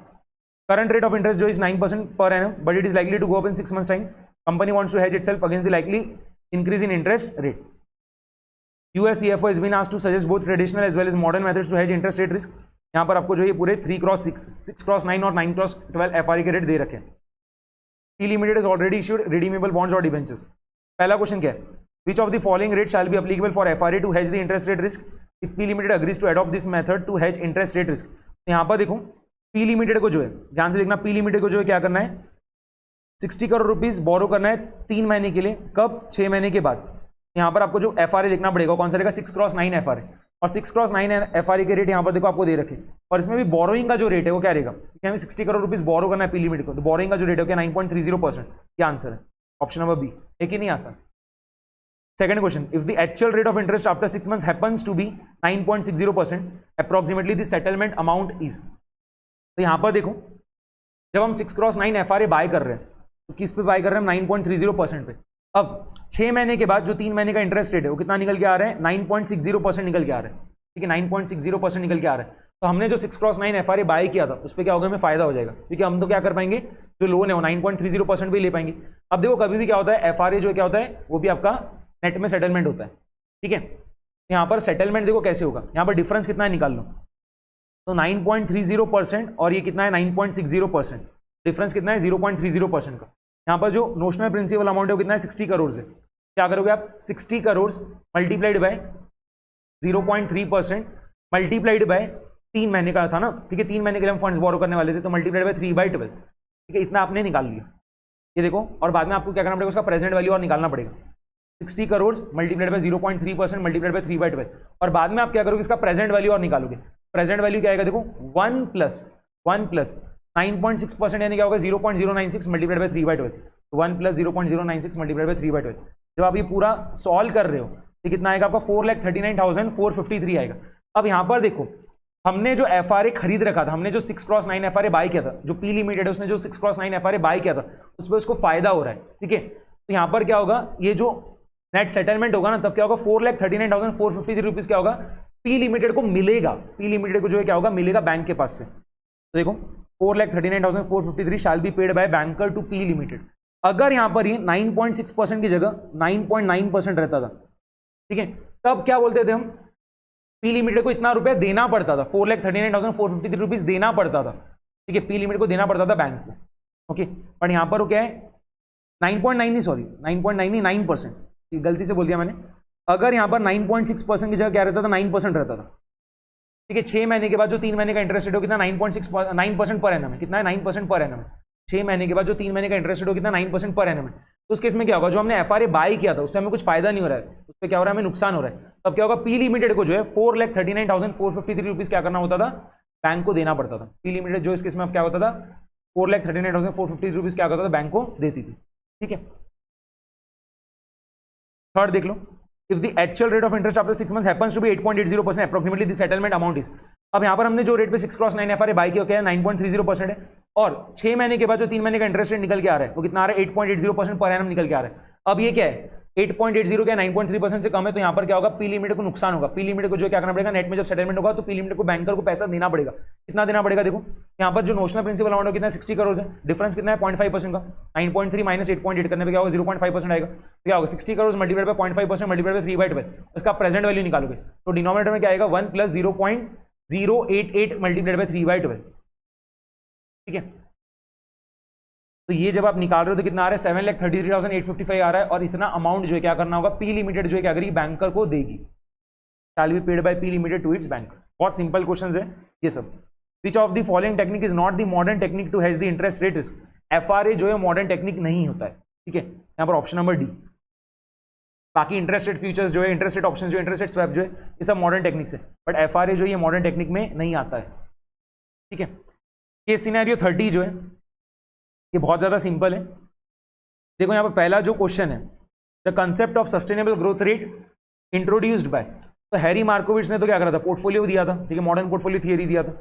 Current rate of interest जो is 9% per annum, but it is likely to go up in 6 months time. Company wants to hedge itself against the likely increase in interest rate. US CFO has been asked to suggest both traditional as well as modern methods to hedge interest rate risk. यहाँ पर आपको जो ये पूरे 3x6, 6x9 और 9x12 FRA के rate दे रखे हैं। P Limited has already issued redeemable bonds or debentures. पहला क्वेश्चन क्या है, which of the following rates shall be applicable for FRA to hedge the interest rate risk if P Limited agrees to adopt this method to hedge interest rate risk? यहाँ पर देखो P limited को जो है, ध्यान से देखना, P limited को जो है क्या करना है, 60 करोड़ रुपीस बोरो करना है 3 महीने के लिए, कब, 6 महीने के बाद। यहाँ पर आपको जो एफआरए देखना पड़ेगा, कौन सा रहेगा, 6x9 एफआरए, और 6x9 एफआरए के रेट यहाँ पर देखो आपको दे रखे, और इसमें भी बोरोइंग का जो रेट है वो क्या रहेगा, हमें 60 करोड़ रुपीस बोरो करना है पी लिमिटेड को, तो बोरोइंग का जो रेट है क्या, 9.30%। क्या आंसर है, ऑप्शन नंबर बी। है कि नहीं answer. Second question, if the actual rate of interest after 6 months happens to be 9.60%, approximately the settlement amount is. तो यहां पर देखो, जब हम 6x9 एफआरए बाय कर रहे हैं तो किस पे बाय कर रहे हैं, 9.30% पे। अब 6 महीने के बाद जो 3 महीने का इंटरेस्ट रेट है वो कितना निकल के आ रहा है, 9.60% निकल के आ रहा है। ठीक है, 9.60% निकल के आ रहा है। तो हमने जो 6x9 एफआरए बाय किया था उस पर क्या होगा, हमें फायदा हो जाएगा, क्योंकि हम तो क्या कर पाएंगे, जो लोन है वो 9.30% पे ले पाएंगे। अब देखो कभी भी क्या होता है, एफआरए जो क्या होता है वो भी आपका नेट में सेटलमेंट होता है। ठीक है, यहाँ पर सेटलमेंट देखो कैसे होगा, यहाँ पर डिफरेंस कितना है निकाल लो, तो 9.30% और ये कितना है 9.60%, डिफरेंस कितना है 0.30% का। यहाँ पर जो नोशनल प्रिंसिपल अमाउंट है वो कितना है, 60 करोड़ है। क्या करोगे आप, 60 crore multiplied by 0.3% multiplied bye 3 महीने का था ना। ठीक है, 3 महीने के लिए हम फंड्स बोरो करने वाले थे, तो मल्टीप्लाइड बाय 3/12। ठीक है, इतना आपने निकाल लिया, ये देखो, और बाद में आपको क्या करना पड़ेगा, उसका प्रेजेंट वैल्यू और निकालना पड़ेगा। 60 crore multiplied by 0.3% multiplied bye 3/12, और बाद में आप क्या करोगे, इसका प्रेजेंट वैल्यू और निकालोगे। प्रेजेंट वैल्यू क्या आएगा, देखो 1 प्लस 9.6% यानी क्या होगा, 0.096 multiplied by 3/12, 1 plus 0.096 multiplied by 3/12। जब आप ये पूरा सॉल्व कर रहे हो तो कितना आएगा आपका, 4,39,453 आएगा। अब यहाँ पर देखो, हमने जो एफआरए खरीद रखा था, हमने जो 6x9 एफआरए बाय किया था, जो पी लिमिटेड है उसने जो 6x9 एफआरए बाय किया था, उस पर उसको फायदा हो रहा है। ठीक है, तो यहाँ पर क्या होगा, ये जो नेट सेटलमेंट होगा ना, तब क्या होगा, 4,39,453 रुपीज क्या होगा, पी लिमिटेड को मिलेगा। पी लिमिटेड को जो है क्या होगा, मिलेगा बैंक के पास से। तो देखो 4,39,453 shall be paid by banker to P limited. अगर यहां पर ये 9.6% की जगह 9.9% रहता था, ठीक है, तब क्या बोलते थे हम, पी लिमिटेड को इतना रुपया देना पड़ता था, 4,39,453 रुपीज देना पड़ता था। ठीक है, पी लिमिटेड को देना पड़ता था बैंक को। ओके, पर यहां पर वो क्या है, 9.9 नहीं, सॉरी 9.9 नहीं, 9%, गलती से बोल दिया मैंने। अगर यहां पर 9.6% की जगह क्या रहता था, 9% रहता था। ठीक है, 6 महीने के बाद जो 3 महीने का इंटरेस्ट रेट हो कितना, 9% पर एनम है। कितना है, 9% पर एनम है। 6 महीने के बाद जो 3 महीने का इंटरेस्ट रेट हो कितना, 9% पर एनम है। तो उस केस में क्या होगा, जो हमने एफआरए बाय किया था उससे हमें कुछ फायदा नहीं हो रहा है, उस पर क्या हो रहा है, हमें नुकसान हो रहा है। तब क्या होगा, पी लिमिटेड को जो है 4,39,453 रुपीज क्या करना होता था, बैंक को देना पड़ता था। पी लिमिटेड जो इस केस में क्या होता था, 4,39,453 रुपीज क्या करता था, बैंक को देती थी। ठीक है, थर्ड देख लो, if the actual rate of interest after 6 months happens to be 8.80%, approximately the settlement amount is। अब यहां पर हमने जो रेट पे 6x9 एफआरए बाय किया क्या है, 9.30% है, और 6 महीने के बाद जो 3 महीने का इंटरेस्ट रेट निकल के आ रहा है वो कितना आ रहा है, 8.80% पर एनम निकल के आ रहा है। अब ये क्या है, 8.80 क्या 9.3% से कम है, तो यहाँ पर क्या होगा, पी लिमिटेड को नुकसान होगा। पी लिमिटेड को जो क्या करना पड़ेगा, नेट में जब सेटलमेंट होगा तो पी लिमिटेड को बैंकर को पैसा देना पड़ेगा। कितना देना पड़ेगा, देखो यहाँ पर जो नोशनल प्रिंसिपल अमाउंट कितना है, 60 करोड़ है, डिफरेंस कितना है 0.5% का, 9.3 माइनस 8.8 करने पे क्या होगा, 0.5% आएगा। तो क्या होगा, 60 crore multiplied by 0.5% multiplied by 3/12, उसका प्रेजेंट वैल्यू निकालोगे तो डिनोमिनेटर में क्या आएगा, 1 प्लस 0.088 मल्टीप्लाइड बाय 3/12। ठीक है, तो ये जब आप निकाल रहे हो तो कितना आ रहा है, 7,33,855 आ रहा है, और इतना अमाउंट जो है क्या करना होगा, पी लिमिटेड जो है क्या करेगी, बैंकर को देगी। shall be paid by P Limited to its bank. बहुत सिंपल क्वेश्चंस है ये सब. Which of the following technique is not the modern technique to hedge the interest rate risk? FRA जो है मॉडर्न टेक्निक नहीं होता है, ठीक है. यहाँ पर ऑप्शन नंबर डी. बाकी इंटरेस्ट रेट फ्यूचर्स जो है, इंटरेस्ट रेट ऑप्शन जो है, इंटरेस्ट रेट स्वैप जो है, ये सब मॉडर्न टेक्निक्स है, बट FRA जो है ये मॉडर्न टेक्निक में नहीं आता है, ठीक है. केस सिनेरियो 30 जो है ये बहुत ज़्यादा सिंपल है. देखो यहाँ पर पहला जो क्वेश्चन है, the concept of sustainable growth rate introduced by, तो हैरी मार्कोविट्स ने तो क्या करा था, पोर्टफोलियो दिया था, ठीक है, मॉडर्न पोर्टफोलियो थियरी दिया था.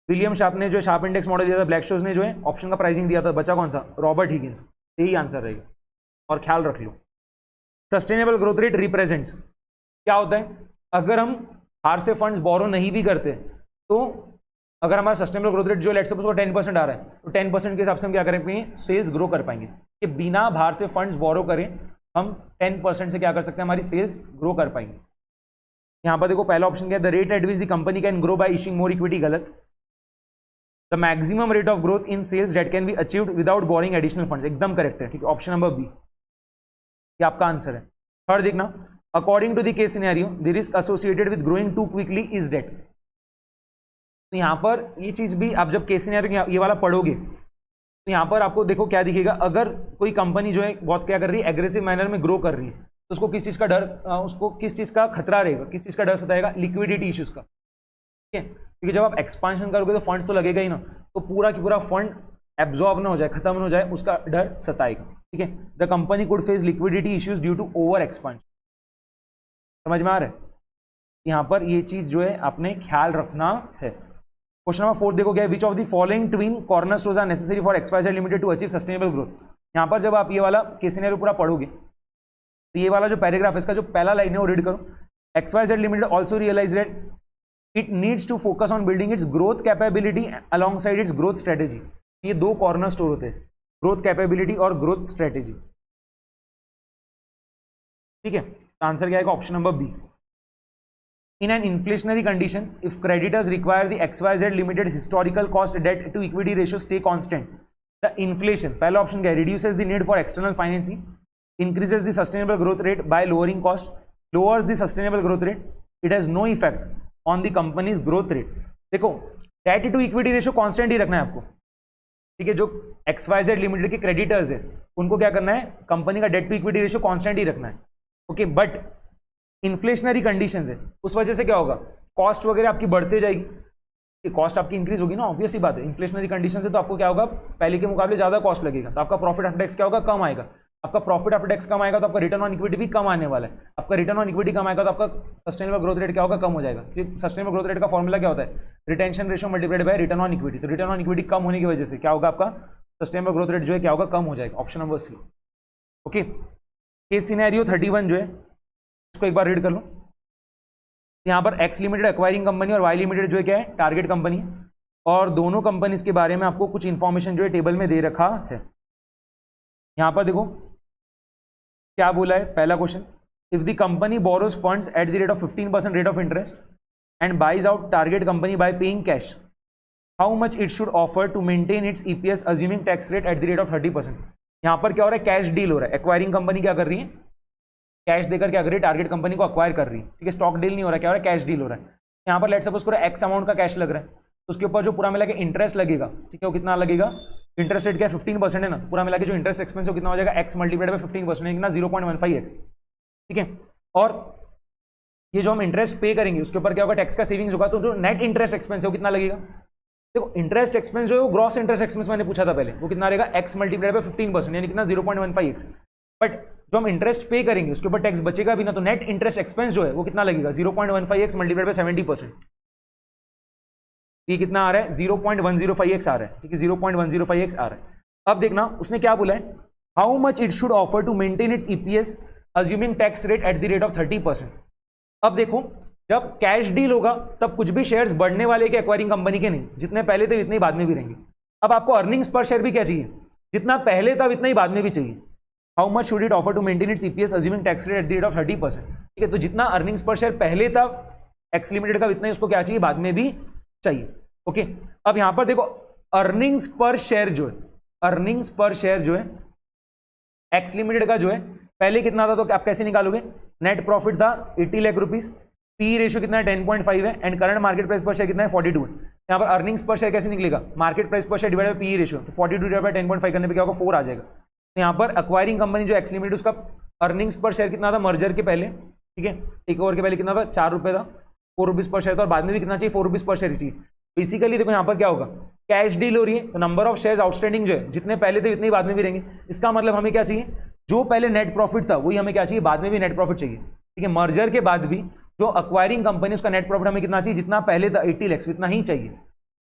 विलियम शार्प ने जो शार्प इंडेक्स मॉडल दिया था, ब्लैक शोज ने जो है ऑप्शन का प्राइसिंग दिया था. बचा कौन सा, रॉबर्ट हिगिंस. यही आंसर रहेगा और ख्याल रख लो. सस्टेनेबल ग्रोथ रेट रिप्रेजेंट्स, क्या होता है, अगर हम बाहर से फंड्स बोरो नहीं भी करते तो अगर हमारा सस्टेनेबल ग्रोथ रेट जो लेट्स सपोज 10% आ रहा है तो 10% के हिसाब से हम क्या करेंगे, सेल्स ग्रो कर पाएंगे. कि बिना बाहर से फंड्स बोरो करें हम 10% से क्या कर सकते हैं, हमारी सेल्स ग्रो कर पाएंगे. यहाँ पर देखो पहला ऑप्शन क्या है, the rate at which the company can grow by issuing more equity, गलत. The maximum rate of growth in sales that can be achieved without borrowing additional funds, एकदम करेक्ट है, ठीक है, ऑप्शन नंबर बी ये आपका answer है. Third देखना, according to the case scenario the risk associated with growing too quickly is debt. तो यहाँ पर ये चीज भी आप जब केस सिनेरियो ये वाला पढ़ोगे तो यहाँ पर आपको देखो क्या दिखेगा, अगर कोई कंपनी जो है बहुत क्या कर रही है, एग्रेसिव मैनर में ग्रो कर रही है, तो उसको किस चीज का डर, उसको किस चीज का खतरा रहेगा, किस चीज का डर सताएगा, लिक्विडिटी इश्यूज का, ठीक है. क्योंकि जब आप एक्सपांशन करोगे तो फंड्स तो लगेगा ही ना, तो पूरा की पूरा फंड एब्जॉर्ब ना हो जाए, खत्म ना हो जाए, उसका डर सताएगा, ठीक है. The company could face liquidity issues due to over expansion. समझ में आ रहा है, यहाँ पर ये चीज जो है आपने ख्याल रखना है. क्वेश्चन नंबर 4 देखो क्या है, which of the following twin cornerstones are necessary for XYZ limited to achieve sustainable growth. यहाँ पर जब आप ये वाला केस सिनेरियो पूरा पढ़ोगे तो ये वाला जो पैराग्राफ है इसका जो पहला लाइन है वो रीड करो. XYZ limited also realize that it needs to focus on building its growth capability alongside its growth strategy. ये दो कॉर्नर स्टोर होते हैं, ग्रोथ कैपेबिलिटी और ग्रोथ स्ट्रेटेजी, ठीक है. आंसर क्या आएगा, option number B. In an inflationary condition, if creditors require the XYZ Limited historical cost debt to equity ratio stay constant, the inflation, पहला ऑप्शन क्या है, reduces the need for external financing, increases the sustainable growth rate by lowering cost, lowers the sustainable growth rate, it has no effect on the company's growth rate. देखो debt to equity ratio constant ही रखना है आपको, ठीक है. जो XYZ Limited के creditors है उनको क्या करना है, कंपनी का debt to equity ratio constant ही रखना है, ओके. बट इन्फ्लेशनरी कंडीशंस है, उस वजह से क्या होगा, कॉस्ट वगैरह आपकी बढ़ते जाएगी, कॉस्ट आपकी इंक्रीज होगी ना, ऑब्वियस ही बात है. इन्फ्लेशनरी कंडीशन से तो आपको क्या होगा, पहले के मुकाबले ज्यादा कॉस्ट लगेगा, तो आपका प्रॉफिट आफ्टर टैक्स क्या होगा, कम आएगा. आपका प्रॉफिट आफ्टर टैक्स कम आएगा तो आपका रिटर्न ऑन इक्विटी भी कम आने वाला है. आपका रिटर्न ऑन इक्विटी कम आएगा तो आपका सस्टेनेबल ग्रोथ रेट क्या होगा, कम हो जाएगा. क्योंकि सस्टेनेबल ग्रोथ रेट का फॉर्मूला क्या होता है, retention ratio multiplied by return on equity. तो रिटर्न ऑन इक्विटी कम होने की वजह से क्या होगा, आपका सस्टेनेबल ग्रोथ रेट जो है क्या होगा, कम हो जाएगा. Option number C, okay. Case scenario 31 जो है इसको एक बार रीड कर लो. यहाँ पर X लिमिटेड एक्वायरिंग कंपनी और Y लिमिटेड जो है क्या है, टारगेट कंपनी है, और दोनों कंपनीज के बारे में आपको कुछ इंफॉर्मेशन जो है टेबल में दे रखा है. यहाँ पर देखो क्या बोला है, पहला question, if the company borrows funds at the rate of 15% rate of interest and buys out target company by paying cash, how much it should offer to maintain its EPS assuming tax rate at the rate of 30%. यहाँ पर क्या हो रहा है, cash deal हो रहा है. Acquiring company क्या कर रही है, कैश देकर क्या कर रही है, टारगेट कंपनी को अक्वायर कर रही है, ठीक है. स्टॉक डील नहीं हो रहा है, क्या हो रहा है, कैश डील हो रहा है. यहाँ पर लेट सपोज करो एक्स अमाउंट का कैश लग रहा है, तो उसके ऊपर जो पूरा मिला के इंटरेस्ट लगेगा, ठीक है, वो कितना लगेगा, इंटरेस्ट रेट क्या 15% है ना, तो पूरा मिला के जो इंटरेस्ट एक्सपेंस है कितना हो जाएगा, x मल्टीप्लाइड बाय 15%, कितना 0.15x, ठीक है. और ये जो हम इंटरेस्ट पे करेंगे उसके ऊपर क्या होगा, टैक्स का सेविंग्स होगा, तो जो नेट इंटरेस्ट एक्सपेंस है वो कितना लगेगा. देखो इंटरेस्ट एक्सपेंस जो है वो ग्रॉस इंटरेस्ट एक्सपेंस मैंने पूछा था पहले, वो कितना रहेगा, x मल्टीप्लाइड बाय 15%, यानी कितना 0.15x. बट जो हम इंटरेस्ट पे करेंगे उसके ऊपर टैक्स बचेगा भी ना, तो नेट इंटरेस्ट एक्सपेंस जो है वो कितना लगेगा, 0.15x मल्टीप्लाइड बाय 70%. ये कितना आ रहा है, 0.105x आ रहा है, ठीक है, 0.105x आ रहा है. अब देखना उसने क्या बोला है, how much it should offer to maintain its EPS assuming tax rate at the rate of 30%. अब देखो जब कैश डील होगा तब कुछ भी शेयर्स बढ़ने वाले के एक्वायरिंग कंपनी के नहीं, जितने पहले थे इतने ही बाद में भी रहेंगे. अब आपको अर्निंग्स पर शेयर भी क्या चाहिए, जितना पहले था इतना ही बाद में भी चाहिए. How much should it offer to maintain its EPS assuming tax rate at the rate of 30%, ठीक है. तो जितना अर्निंग्स पर शेयर पहले था एक्स लिमिटेड का, इतना ही उसको क्या चाहिए, बाद में भी चाहिए, ओके. अब यहां पर देखो अर्निंग्स पर शेयर जो है, अर्निंग्स पर शेयर जो है एक्स लिमिटेड का जो है पहले कितना था, तो आप कैसे निकालोगे, नेट प्रॉफिट था 80 लाख रुपीस, पी रेशियो कितना है 10.5 है and current market price per share कितना है 42 है। यहाँ पर अर्निंग्स पर शेयर कैसे निकलेगा, market price per share divide by P ratio, तो 42 डिवाइड बाय 10.5 करने पे क्या होगा 4 आ जाएगा। तो यहाँ पर एक्वायरिंग कंपनी जो एक्स लिमिटेड उसका अर्निंग्स पर शेयर कितना था मर्जर के पहले, ठीक है, टेक ओवर के पहले कितना था 4 रुपये था, 4 रुपीज़ पर शेयर था, और बाद में भी कितना चाहिए 4 रुपीज़ पर शेयर चाहिए। बेसिकली देखो यहाँ पर क्या होगा, कैश डील हो रही है तो नंबर ऑफ शेयर्स आउटस्टैंडिंग जो है जितने पहले थे उतने ही बाद में भी रहेंगे। इसका मतलब हमें क्या चाहिए, जो पहले नेट प्रॉफिट था वही हमें क्या चाहिए, बाद में भी नेट प्रॉफिट चाहिए, ठीक है। मर्जर के बाद भी जो अक्वायरिंग कंपनी उसका नेट प्रॉफिट हमें कितना चाहिए, जितना पहले था 80 लाख इतना ही चाहिए।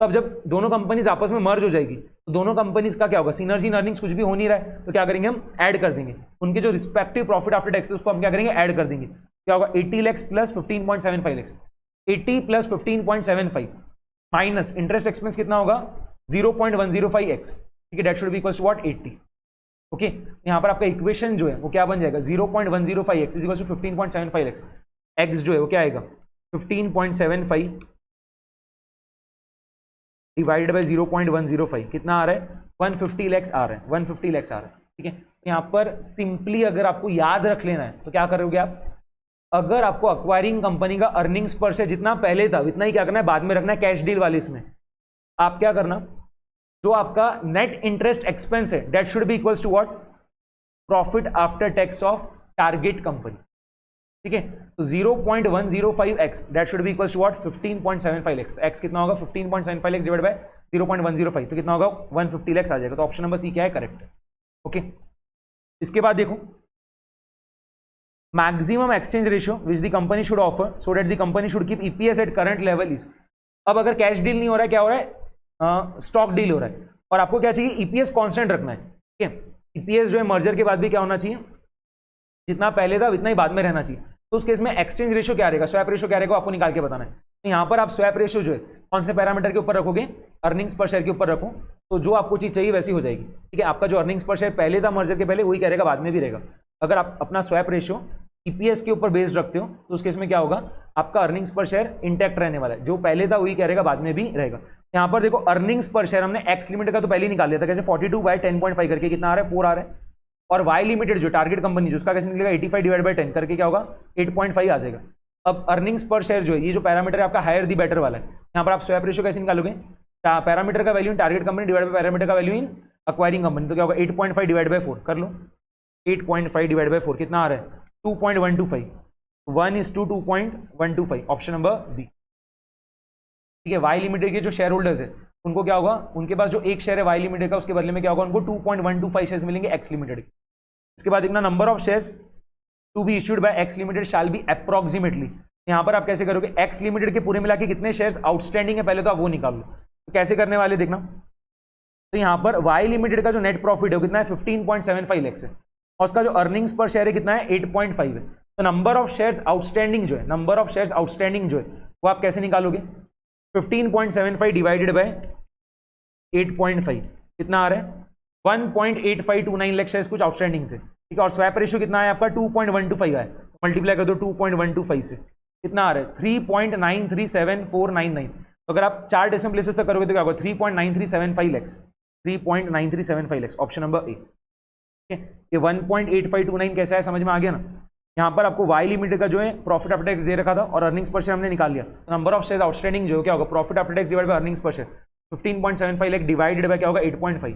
तो अब जब दोनों कंपनीज आपस में मर्ज हो जाएगी तो दोनों कंपनीज का क्या होगा, सिनर्जी इन अर्निंग्स कुछ भी हो नहीं रहा है तो क्या करेंगे हम ऐड कर देंगे उनके जो रिस्पेक्टिव प्रॉफिट आफ्टर टैक्स उसको हम क्या करेंगे ऐड कर देंगे। क्या होगा 80 lakh plus 15.75 lakh, 80 plus 15.75 minus interest expense कितना होगा 0.105x, ठीक है, that should be equals to what 80। Okay, यहाँ पर आपका इक्वेशन जो है वो क्या बन जाएगा 0.105x is equals to 15.75x, x जो है वो क्या आएगा 15.75 डिवाइडेड बाय 0.105 कितना आ रहा है 150 लाख आ रहा है, 150 लाख आ रहा है, ठीक है। यहाँ पर सिंपली अगर आपको याद रख लेना है तो क्या करोगे आप, अगर आपको अक्वायरिंग कंपनी का अर्निंग्स पर शेयर जितना पहले था उतना ही क्या करना है बाद में रखना है कैश डील वाले इसमें, आप क्या करना, जो आपका नेट इंटरेस्ट एक्सपेंस है that should be equals to what profit after tax of target company, ठीक है। तो 0.105x that should be equals to what 15.75x, तो x कितना होगा 15.75x डिवाइड बाय 0.105 तो कितना होगा 150 लाख आ जाएगा। तो ऑप्शन नंबर सी क्या है करेक्ट है। ओके, इसके बाद देखो maximum exchange ratio which the company should offer so that the company should keep EPS at current level is, अब अगर कैश डील नहीं हो रहा है क्या हो रहा है स्टॉक डील हो रहा है और आपको क्या चाहिए ईपीएस कांस्टेंट रखना है, ठीक है। ईपीएस जो है मर्जर के बाद भी क्या होना चाहिए, जितना पहले था उतना ही बाद में रहना चाहिए। तो उस केस में एक्सचेंज रेशियो क्या रहेगा, स्वैप रेशियो क्या रहेगा आपको निकाल के बताना है। तो यहाँ पर आप स्वैप रेशियो जो है कौन से पैरामीटर के ऊपर रखोगे, अर्निंग्स पर शेयर के ऊपर रखो, तो जो आपको चीज चाहिए वैसी हो जाएगी, ठीक है। आपका जो अर्निंग्स पर शेयर पहले था मर्जर के पहले वही क्या रहेगा बाद में भी रहेगा। अगर आप अपना स्वैप रेशियो ईपीएस के ऊपर बेस्ड रखते हो तो उस केस में क्या होगा, आपका अर्निंग्स पर शेयर इंटैक्ट रहने वाला है, जो पहले था वही क्या रहेगा बाद में भी रहेगा। यहाँ पर देखो अर्निंग्स पर शेयर हमने एक्स लिमिटेड का तो पहले ही निकाल लिया था, कैसे 42 बाय 10.5 करके कितना आ रहा है 4 आ रहा है, और वाई लिमिटेड जो टारगेट कंपनी जिसका कैसे निकलेगा 85 डिवाइड बाय 10 करके क्या होगा 8.5 आ जाएगा। अब अर्निंग्स पर शेयर जो है ये जो पैरामीटर है आपका हायर दी बेटर वाला है, यहाँ पर आप स्वैप रेशियो कैसे निकालोगे, पैरामीटर का value in target company divide by parameter का वैल्यू इन एक्वायरिंग कंपनी, तो क्या होगा 8.5 डिवाइड बाय 4 कर लो, 8.5 डिवाइड बाय 4 कितना आ रहा है 2.125, 1:2.125 ऑप्शन नंबर बी, ठीक है। वाई लिमिटेड के जो शेयर होल्डर्स है उनको क्या होगा, उनके पास जो एक शेयर है वाई लिमिटेड का उसके बदले में क्या होगा उनको 2.125 शेयर्स मिलेंगे एक्स लिमिटेड के। इसके बाद देखना number of shares to be issued by X limited shall be approximately, यहाँ पर आप कैसे करोगे, एक्स लिमिटेड के पूरे मिला के कितने शेयर्स आउटस्टैंडिंग है पहले तो आप वो निकाल लो, तो कैसे करने वाले देखना। तो यहाँ पर वाई लिमिटेड का जो नेट प्रॉफिट है कितना है 15.75 लाख है और उसका जो अर्निंग्स पर शेयर है कितना है 8.5 है। तो नंबर ऑफ शेयर्स आउटस्टैंडिंग जो है, नंबर ऑफ शेयर्स आउटस्टैंडिंग जो है वो आप कैसे निकालोगे, 15.75 डिवाइडेड बाय 8.5 कितना आ रहा है 1.8529 लाख शेयर्स कुछ आउटस्टैंडिंग थे, ठीक है। और स्वैप रेशियो कितना है आपका 2.125 है, मल्टीप्लाई कर दो 2.125 से कितना आ रहा है 3.937499, तो अगर आप 4 डेसिमल प्लेसेस तक करोगे तो क्या होगा 3.9375 लाख, 3.9375 लाख ऑप्शन नंबर ए, ठीक है। ये 1.8529 कैसा है समझ में आ गया ना। यहाँ पर आपको वाई लिमिटेड का जो है प्रॉफिट आफ्टर टैक्स दे रखा था और अर्निंग्स पर शेयर हमने निकाल लिया, तो नंबर ऑफ शेयर्स आउटस्टैंडिंग जो क्या होगा profit after tax divide by earnings per share 15.75 lakh divided by क्या होगा 8.5,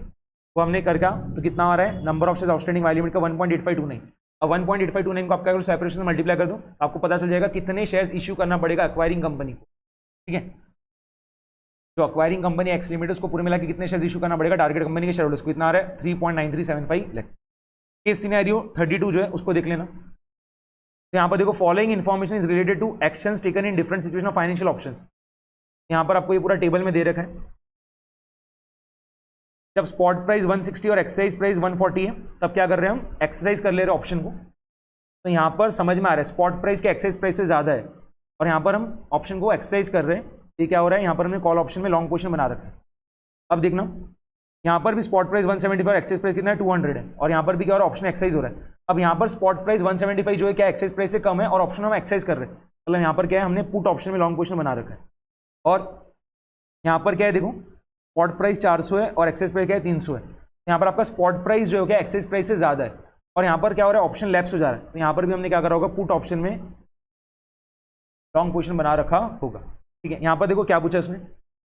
वो हमने करके तो कितना आ रहा है number of shares outstanding Y limit का 1.8529। अब 1.8529 को आप क्या करो सेपरेशन से मल्टीप्लाई कर दो, आपको पता चल जाएगा कितने शेयर्स इश्यू करना पड़ेगा एक्वायरिंग कंपनी को, ठीक है। जो एक्वायरिंग कंपनी एक्स लिमिटेड उसको पूरे मिला के कितने शेयर्स इशू करना पड़ेगा टारगेट कंपनी के शेयर होल्डर्स को, कितना आ रहा है 3.9375 लाख। केस सिनेरियो 32 जो है उसको देख लेना। तो यहाँ पर देखो following information is related to actions taken in different situation of financial options, यहाँ पर आपको ये पूरा टेबल में दे रखा है। जब स्पॉट प्राइस 160 और एक्सरसाइज प्राइस 140 है तब क्या कर रहे हैं हम एक्सरसाइज कर ले रहे हैं ऑप्शन को, तो यहाँ पर समझ में आ रहा है स्पॉट प्राइस के एक्सरसाइज प्राइस से ज़्यादा है और यहाँ पर हम ऑप्शन को एक्सरसाइज कर रहे हैं। ये क्या हो रहा है, यहाँ पर हमने कॉल ऑप्शन में लॉन्ग पोजीशन बना रखा है। अब देखना यहाँ पर भी स्पॉट प्राइस 175 और एक्सरसाइज प्राइस कितना है 200 है और यहाँ पर भी क्या हो रहा है ऑप्शन एक्सरसाइज हो रहा है। अब यहाँ पर स्पॉट प्राइस 175 जो है क्या एक्सरसाइज प्राइस से कम है और ऑप्शन हम एक्सरसाइज कर रहे हैं, मतलब यहाँ पर क्या है हमने पुट ऑप्शन में लॉन्ग पोजीशन बना रखा है। और यहाँ पर क्या है देखो स्पॉट प्राइस 400 है और एक्सरसाइज प्राइस क्या है 300 है, यहाँ पर आपका स्पॉट प्राइस जो है क्या एक्सरसाइज प्राइस से ज़्यादा है और यहाँ पर क्या हो रहा है ऑप्शन लैप्स हो जा रहा है। तो यहाँ पर भी हमने क्या करा होगा पुट ऑप्शन में लॉन्ग पोजीशन बना रखा होगा। ठीक है, यहाँ पर देखो क्या पूछा उसने,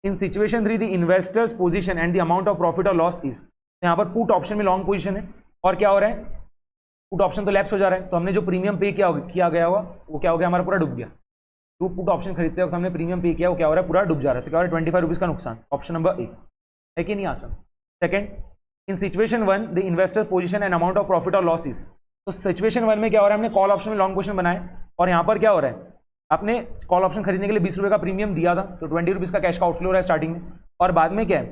in situation 3 the investor's position and the amount of profit और लॉस इज, यहाँ पर पुट ऑप्शन में लॉन्ग पोजीशन है और क्या हो रहा है, पुट ऑप्शन तो लैप्स हो जा रहा है, तो हमने जो प्रीमियम पे किया गया हुआ वो क्या हो गया, हमारा पूरा डूब गया। जो पुट ऑप्शन खरीदते वक्त हमने प्रीमियम पे किया वो क्या हो रहा है, पूरा डूब जा रहा है, तो क्या हो रहा है 25 रुपीज़ का नुकसान। ऑप्शन नंबर ए है कि नहीं आसान। Second, in situation 1 the investor position and amount of profit और लॉस इज, तो सिचुएशन 1 में क्या हो रहा है, हमने कॉल ऑप्शन में लॉन्ग पोजीशन बनाया और यहाँ पर क्या हो रहा है, आपने कॉल ऑप्शन खरीदने के लिए 20 रुपये का प्रीमियम दिया था, तो 20 रुपीज़ का कैश का आउटफ्लो हो रहा है स्टार्टिंग में, और बाद में क्या है,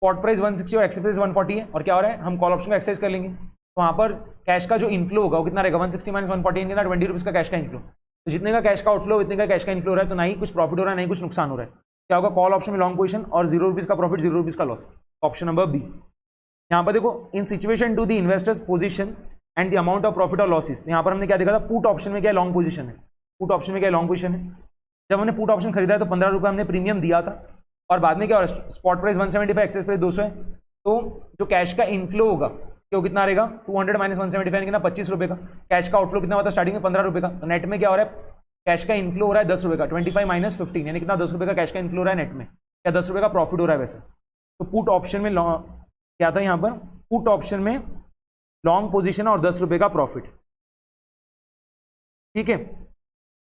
स्पॉट प्राइस 160 और एक्सेस प्राइस 140 है, और क्या हो रहा है, हम कॉल ऑप्शन को एक्सरसाइज कर लेंगे, तो वहाँ पर कैश का जो इनफ्लो होगा वो कितना रहेगा, 160 माइनस 140 कितना, 20 रुपीज़ का कैश का इनफ्लो। तो जितने का कैश का आउटफ्लो उतने का कैश का इनफ्लो हो रहा है, तो ना ही कुछ प्रॉफिट हो रहा है ना ही कुछ नुकसान हो रहा है। क्या होगा, कॉल ऑप्शन में लॉन्ग पोजीशन और 0 रुपीज़ का प्रॉफिट 0 रुपीज़ का लॉस। Option number B. यहाँ पर देखो, in situation 2 the investor's position and the amount of profit और लॉसेस, यहाँ पर हमने क्या देखा था, पुट ऑप्शन में क्या लॉन्ग पोजीशन है, पुट ऑप्शन में क्या लॉन्ग पोजीशन है। जब हमने पुट ऑप्शन खरीदा है तो 15 रुपये हमने प्रीमियम दिया था, और बाद में क्या हो रहा है, स्पॉट प्राइस 175 एक्सेस प्राइस 200 है, तो जो कैश का इनफ्लो होगा वो कितना रहेगा, 200 माइनस 175 कितना, 25 रुपये का। कैश का आउटफ्लो कितना होता है स्टार्टिंग में 15 रुपये का, तो नेट में क्या हो रहा है, कैश का इनफ्लो हो रहा है 10 रुपये का, 25 माइनस 15 यानी कितना, 10 रुपये का कैश का इनफ्लो हो रहा है नेट में, क्या 10 रुपये का प्रॉफिट हो रहा है वैसे। तो पुट ऑप्शन में क्या था, यहाँ पर पुट ऑप्शन में लॉन्ग पोजीशन और 10 रुपये का प्रॉफिट। ठीक है,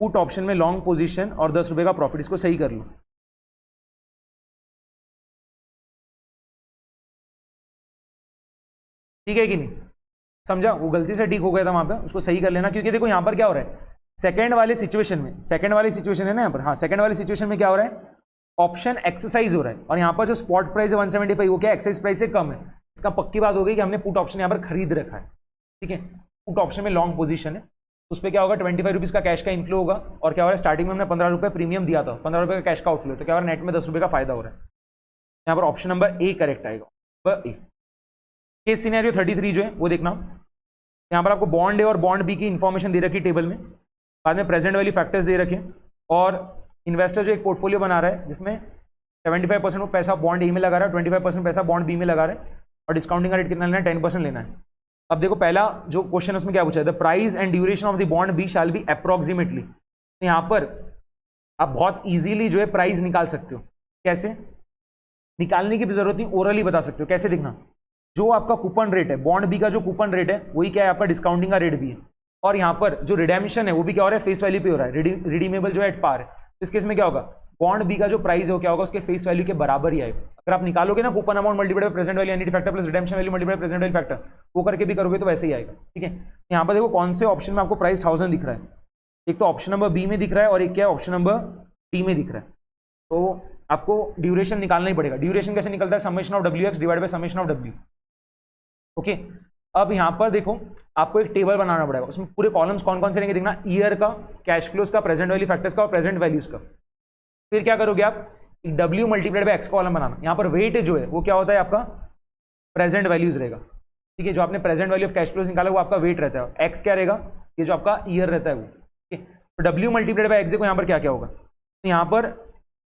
पुट ऑप्शन में लॉन्ग पोजीशन और 10 रुपये का प्रॉफिट, इसको सही कर लो। ठीक है कि नहीं, समझा, वो गलती से ठीक हो गया था वहां पे, उसको सही कर लेना, क्योंकि देखो यहाँ पर क्या हो रहा है, सेकंड वाले सिचुएशन में, सेकंड वाली सिचुएशन है ना यहाँ पर, हाँ सेकंड वाली सिचुएशन में क्या हो रहा है, ऑप्शन एक्सरसाइज हो रहा है, और यहाँ पर जो स्पॉट प्राइस है 175 वो क्या एक्सरसाइज प्राइस से कम है। इसका पक्की बात हो गई कि हमने पुट ऑप्शन यहाँ पर खरीद रखा है। ठीक है, पुट ऑप्शन में लॉन्ग पोजीशन है, उस पर क्या होगा, 25 रुपीज़ का कैश का इनफ्लो होगा, और क्या हो रहा है, स्टार्टिंग में हमने 15 रुपये प्रीमियम दिया था, 15 रुपये का कैश का आउटफ्लो, तो क्या हो रहा है, नेट में 10 रुपये का फायदा हो रहा है। यहाँ पर ऑप्शन नंबर ए करेक्ट आएगा, नंबर ए। केस सिनेरियो 33 जो है वो देखना, यहाँ पर आपको बॉन्ड ए और बॉन्ड बी की इंफॉर्मेशन दे रखी टेबल में, बाद में प्रेजेंट वैल्यू फैक्टर्स दे रखे, और इन्वेस्टर जो एक पोर्टफोलियो बना रहा है जिसमें 75% वो पैसा बॉन्ड ए में लगा रहा है, 25% पैसा बॉन्ड बी में लगा रहा है, और डिस्काउंटिंग का रेट कितना लेना है, 10% लेना है। अब देखो पहला जो क्वेश्चन है उसमें क्या पूछा है, the price and duration of the bond B shall be approximately. तो यहाँ पर आप बहुत इजीली जो है प्राइस निकाल सकते हो। कैसे निकालने की भी जरूरत नहीं, ओरली बता सकते हो। कैसे देखना, जो आपका कूपन रेट है बॉन्ड बी का, जो कूपन रेट है वही क्या है आपका डिस्काउंटिंग का रेट भी है, और यहाँ पर जो रिडेम्पशन है वो भी क्या हो रहा है, फेस वैल्यू पे हो रहा है, रिडीमेबल जो है एट पार है। इस केस में क्या होगा, बॉन्ड बी का जो प्राइस है क्या होगा, उसके फेस वैल्यू के बराबर ही आएगा। अगर आप निकालोगे ना coupon amount multiplied by present value annuity factor plus redemption value multiplied by present value factor, वो करके भी करोगे तो वैसे ही आएगा। ठीक है, यहाँ पर देखो कौन से ऑप्शन में आपको प्राइस 1000 दिख रहा है, एक तो ऑप्शन नंबर बी में दिख रहा है और एक क्या है ऑप्शन नंबर डी में दिख रहा है। तो आपको ड्यूरेशन निकालना ही पड़ेगा। ड्यूरेशन कैसे निकलता है, summation of W x divide by summation of W. Okay, अब यहाँ पर देखो आपको एक टेबल बनाना पड़ेगा, उसमें पूरे कॉलम्स कौन कौन से रहेंगे देखना, ईयर का, कैश फ्लोज का, प्रेजेंट वैल्यू फैक्टर्स का और प्रेजेंट वैल्यूज का। फिर क्या करोगे आप, एक W multiplied by X column बनाना। यहाँ पर वेट जो है वो क्या होता है आपका प्रेजेंट वैल्यूज रहेगा। ठीक है, जो आपने present value of cash flows निकाला वो आपका वेट रहता है, एक्स क्या रहेगा, ये जो आपका ईयर रहता है वो। ठीक है, तो डब्ल्यू मल्टीप्लाइड बाय एक्स देखो यहाँ पर क्या क्या होगा, तो यहाँ पर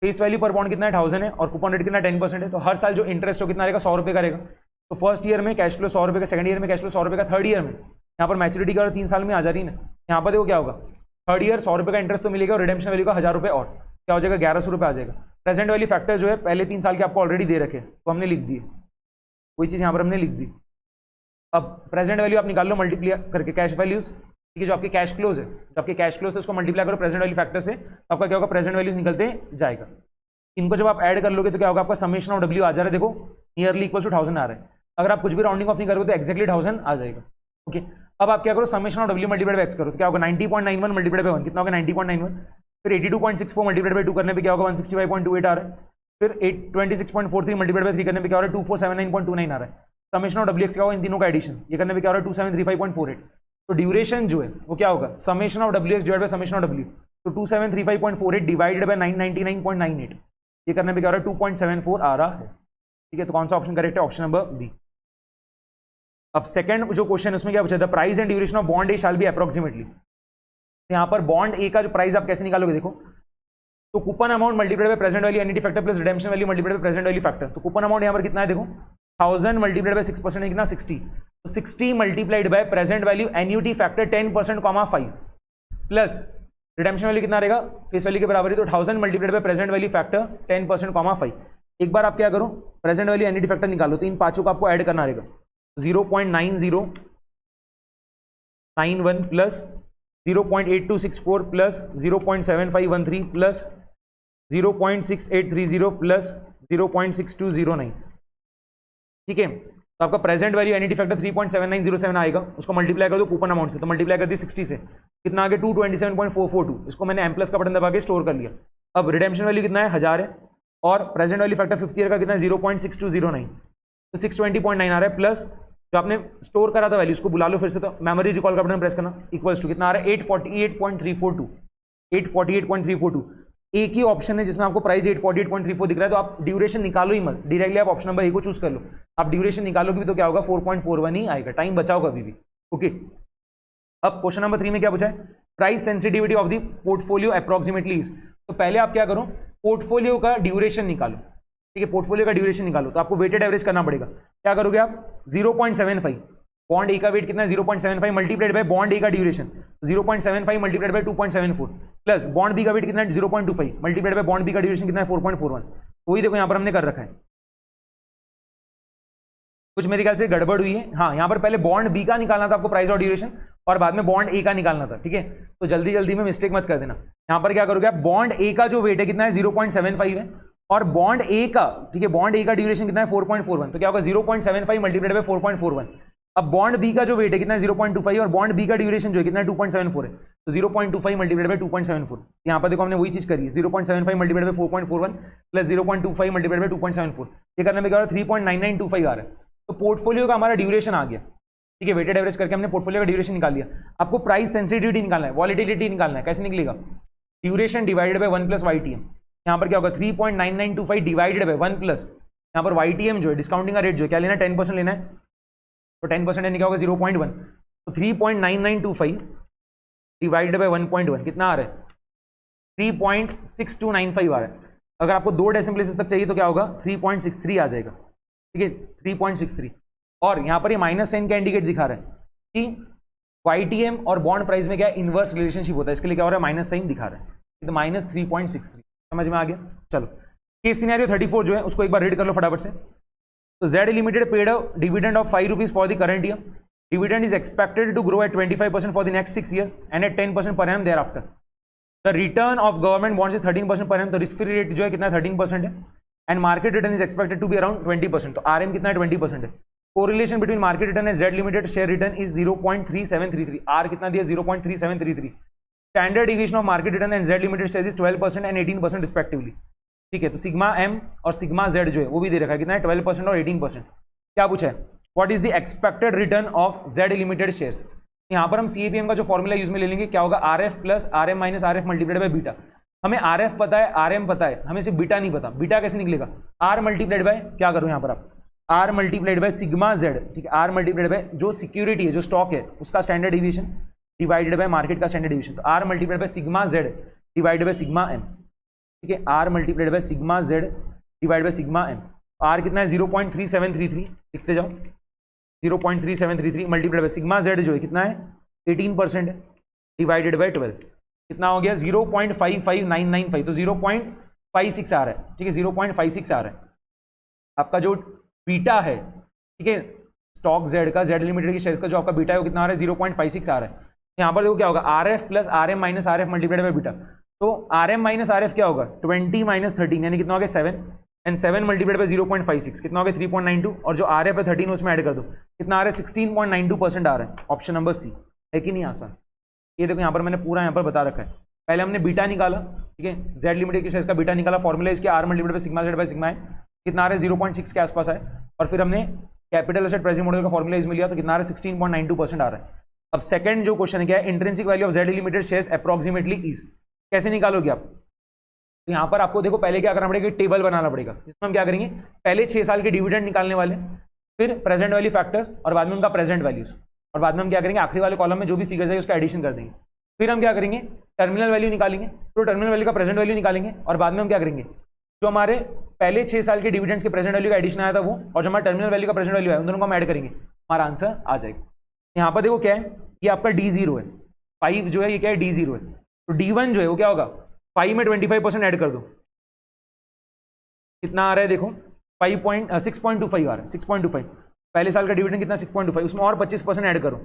फेस वैल्यू पर बॉन्ड कितना है 1000 है, और कूपन रेट कितना 10% है, तो हर साल जो इंटरेस्ट हो कितना रहेगा 100 रुपये का रहेगा। तो फर्स्ट ईयर में कैश फ्लो 100 रुपये का, सेकंड ईयर में कैश फ्लो 100 रुपये का, थर्ड ईयर में यहाँ पर मैच्योरिटी का और 3 साल में आ जा रही है ना, यहाँ पर देखो क्या होगा, थर्ड ईयर 100 रुपये का इंटरेस्ट तो मिलेगा और रिडेम्पशन वैल्यू का 1000 रुपये और क्या हो जाएगा 1100 रुपये आ जाएगा। प्रेजेंट वैल्यू फैक्टर जो है पहले 3 साल के आपको ऑलरेडी दे रखे, तो हमने लिख दिए, वही चीज़ यहाँ पर हमने लिख दी। अब प्रेजेंट वैल्यू आप निकाल लो मल्टीप्लाई करके कैश वैल्यूज। ठीक है, जो आपके कैश फ्लोज है, जो आपके कैश फ्लोज है उसको मल्टीप्लाई करो प्रेजेंट वैल्यू फैक्टर से, तो आपका क्या होगा प्रेजेंट वैल्यूज निकलते जाएगा। इनको जब आप ऐड कर लोगे तो क्या होगा, आपका समेशन ऑफ डब्ल्यू आ जा रहा है, देखो नियरली इक्वल टू 1000 आ रहा है। अगर आप कुछ भी राउंडिंग ऑफ नहीं करोगे तो एक्जैक्टली 1000 आ जाएगा। ओके, अब आप क्या करो, summation of W multiplied by x करो, तो क्या होगा 90.91 मल्टीप्लाइड बाय 1 कितना होगा 90.91, फिर 82.64 मल्टीप्लाइड बाय 2 करने पे क्या होगा 165.28 आ रहा है, फिर 26.43 मल्टीप्लाइड बाय 3 करने पे क्या हो रहा है 2479.29 आ रहा है। समेशन ऑफ डब्ल्यू एक्स क्या होगा, इन तीनों का एडिशन, ये करने पे क्या हो रहा है 2735.48। तो ड्यूरेशन जो है वो क्या होगा, summation of W x divide by summation of W, तो 2735.48 डिवाइडेड बाय 999.98, ये करने पे क्या हो रहा है 2.74 आ रहा है। ठीक है, तो कौन सा ऑप्शन करेक्ट है, ऑप्शन नंबर बी। अब सेकंड जो क्वेश्चन है उसमें क्या पूछा था, price and duration of bond A shell be approximately. यहाँ पर बॉन्ड ए का जो प्राइस आप कैसे निकालोगे, देखो तो coupon amount multiplied by present value annuity factor plus redemption value multiplied by present value factor. तो कूपन अमाउंट यहाँ पर कितना है, देखो 1000 मल्टीप्लाइड बाय 6% कितना 60, तो 60 multiplied by present value annuity factor 10% 5 plus redemption value कितना रहेगा, फेस वैल्यू के बराबर है, तो 1000 multiplied by present value factor 10% comma 5। एक बार आप क्या करो, प्रेजेंट वैल्यू एनईटी फैक्टर निकालो, तो इन पांचों को आपको ऐड करना रहेगा। 0.9091 प्लस 0.8264 प्लस 0.7513 प्लस 0.6830 प्लस 0.6209। ठीक है, तो आपका प्रेजेंट वैल्यू एनईटी फैक्टर 3.7907 आएगा, उसको मल्टीप्लाई कर दो कूपन अमाउंट से, तो मल्टीप्लाई कर दी 60 से, कितना आ गया 227.442। इसको मैंने एम प्लस का बटन दबा के स्टोर कर लिया। अब रिडेम्पशन वैल्यू कितना है 1000 है, और प्रेजेंट वैल्यू फैक्टर 50 ईयर का कितना है 0.6209, तो 620.9 आ रहा है, प्लस जो आपने स्टोर करा था वैल्यू उसको बुला लो फिर से, तो मेमोरी रिकॉल का बटन प्रेस करना, इक्वल्स टू कितना आ रहा है 848.342, 848.342। एक ही ऑप्शन है जिसमें आपको प्राइस 848.34 दिख रहा है, तो आप ड्यूरेशन निकालो ही मत, डायरेक्टली आप ऑप्शन नंबर ए को चूज कर लो। आप ड्यूरेशन निकालोगे भी तो क्या होगा 4.41 ही आएगा, टाइम बचाओ कभी भी। ओके, अब क्वेश्चन नंबर 3 में क्या पूछा है, price sensitivity of the portfolio approximately is. तो पहले आप क्या करो, पोर्टफोलियो का ड्यूरेशन निकालो। ठीक है, पोर्टफोलियो का ड्यूरेशन निकालो, तो आपको वेटेड एवरेज करना पड़ेगा। क्या करोगे आप 0.75, बॉन्ड ए का वेट कितना है 0.75 मल्टीप्लाइड बाय बॉन्ड ए का duration 0.75 multiplied by 2.74 plus bond B का वेट कितना है 0.25 मल्टीप्लाइड बाय बॉन्ड बी का ड्यूरेशन कितना है 4.41। वही देखो यहां पर हमने कर रखा है, कुछ मेरे ख्याल से गड़बड़ हुई है। हाँ, यहां पर पहले बॉन्ड बी का निकालना था आपको प्राइस और ड्यूरेशन, और बाद में बॉन्ड ए का निकालना था। ठीक है, तो जल्दी जल्दी में मिस्टेक मत कर देना। यहां पर क्या करोगे आप, बॉन्ड ए का जो वेट है कितना है 0.75 है, और बॉन्ड ए का, ठीक है, बॉन्ड ए का ड्यूरेशन कितना है 4.41, तो क्या होगा 0.75 मल्टीप्लाइड बाय 4.41। अब बॉन्ड बी का जो वेट है कितना है 0.25, और बॉन्ड बी का ड्यूरेशन जो है कितना है 2.74 है, तो 0.25 मल्टीप्लाइड बाय 2.74। यहां पर देखो हमने वही चीज करी है, 0.75 multiplied bye 4.41 plus 0.25 multiplied by 2.74। ये करने में क्या हो रहा है 3.9925 आ रहा है। तो पोर्टफोलियो का हमारा ड्यूरेशन आ गया। ठीक है, वेटेड एवरेज करके हमने पोर्टफोलियो का ड्यूरेशन निकाल लिया। आपको प्राइस सेंसिटिविटी निकालना है, वॉलिटिलिटी निकालना है। कैसे निकलेगा, duration divided by 1 plus YTM। यहाँ पर क्या होगा 3.9925 डिवाइडेड बाय 1 प्लस, यहाँ पर YTM जो है डिस्काउंटिंग का रेट जो है क्या लेना है 10% लेना है, तो 10% लेने क्या होगा 0.1, तो 3.9925 डिवाइडेड बाय 1.1 कितना आ रहा है 3.6295 आ रहा है। अगर आपको 2 डेसिमल प्लेसेस तक चाहिए तो क्या होगा 3.63 आ जाएगा। ठीक है, 3.63, और यहाँ पर ये माइनस साइन का इंडिकेट दिखा रहा है कि YTM और बॉन्ड प्राइस में क्या इनवर्स रिलेशनशिप होता है, इसके लिए क्या हो रहा है माइनस साइन दिखा रहा है, तो माइनस 3.63। समझ में आ गया। चलो, केस सिनेरियो 34 जो है उसको एक बार रीड कर लो फटाफट से। तो Z Limited paid a dividend of 5 rupees for the current year. Dividend is expected to grow at 25% for the next 6 years and eight 10% per annum there after. The return of government bonds is 13% per annum, तो risk free rate जो है कितना 13% है, and market return is expected to be around 20%, तो RM कितना है 20% है। Correlation between market return and Z Limited share return is 0.3733, R कितना दिया 0.3733। Standard division of market return and Z Limited share is 12% and 18% respectively. ठीक है, तो sigma M और सिग्मा Z जो है वो भी दे रखा है, कितना है 12% और 18%। क्या पूछा है, what is the expected return of Z Limited shares. यहाँ पर हम CAPM का जो फॉर्मूला यूज में ले लेंगे, क्या होगा RF plus RM minus RF multiplied by beta. हमें RF पता है, RM पता है, हमें सिर्फ बीटा नहीं पता। बीटा कैसे निकलेगा, R मल्टीप्लाइड बाय, क्या करो यहाँ पर आप R multiplied by sigma Z। ठीक है, R मल्टीप्लाइड बाय जो सिक्योरिटी है, जो स्टॉक है उसका standard division divided by market का स्टैंडर्ड डिवीजन, तो R multiplied by sigma Z divided by sigma M। ठीक है, R multiplied by sigma Z divide by sigma M। R कितना है 0.3733, लिखते जाओ 0.3733 मल्टीप्लाइड बाय सिग्मा Z जो है कितना है 18% है, डिवाइडेड बाय 12 कितना हो गया 0.55995, तो 0.56 आ रहा है। ठीक है, 0.56 आ रहा है आपका जो बीटा है। ठीक है, स्टॉक Z का, Z Limited के शेयर्स का जो आपका बीटा है वो कितना आ रहा है 0.56 आ रहा है। यहाँ पर देखो क्या होगा RF plus RM minus RF multiplied by beta, तो RM माइनस RF क्या होगा 20 माइनस 13 यानी कितना हो गया 7, एंड 7 मल्टीप्लाइड बाय 0.56 कितना हो गया 3.92, और जो RF है 13 उसमें ऐड कर दो, कितना आ रहा है 16.92% आ रहा है। ऑप्शन नंबर C है कि नहीं आसान। ये देखो यहाँ पर मैंने पूरा यहाँ पर बता रखा है। पहले हमने बीटा निकाला, ठीक है, Z Limited के शेयर्स का बीटा निकाला, फॉर्मूला इसके R multiplied by sigma Z by sigma है, कितना आ रहा है 0.6 के आसपास है, और फिर हमने कैपिटल एसेट प्राइसिंग मॉडल का फॉर्मूला इसमें लिया, तो कितना आ रहा है 16.92% आ रहा है। अब सेकंड जो क्वेश्चन है क्या है, intrinsic value of Z Limited shares approximately is. कैसे निकालोगे आप, तो यहाँ पर आपको देखो पहले क्या करना पड़ेगा, टेबल बनाना पड़ेगा जिसमें हम क्या करेंगे, पहले 6 साल के डिविडेंड निकालने वाले, फिर प्रेजेंट वैल्यू फैक्टर्स, और बाद में उनका प्रेजेंट वैल्यूज, और बाद में हम क्या करेंगे आखिरी वाले कॉलम में जो भी फिगर्स है उसका एडिशन कर देंगे। फिर हम क्या करेंगे टर्मिनल वैल्यू निकालेंगे, तो टर्मिनल वैल्यू का प्रेजेंट वैल्यू निकालेंगे, और बाद में हम क्या करेंगे जो हमारे पहले 6 साल के डिविडेंड्स के प्रेजेंट वैल्यू का एडिशन आया था वो, और जो हमारा टर्मिनल वैल्यू का प्रेजेंट वैल्यू है उन दोनों को हम ऐड करेंगे, हमारा आंसर आ जाएगा। यहाँ पर देखो क्या है, ये आपका D0 है, 5 जो है ये क्या है D0 है, तो D1 जो है वो क्या होगा, 5 में 25% ऐड कर दो, कितना आ रहा है देखो 6.25 आ रहा है, 6.25। पहले साल का डिविडेंड कितना 6.25, उसमें और 25% ऐड करो,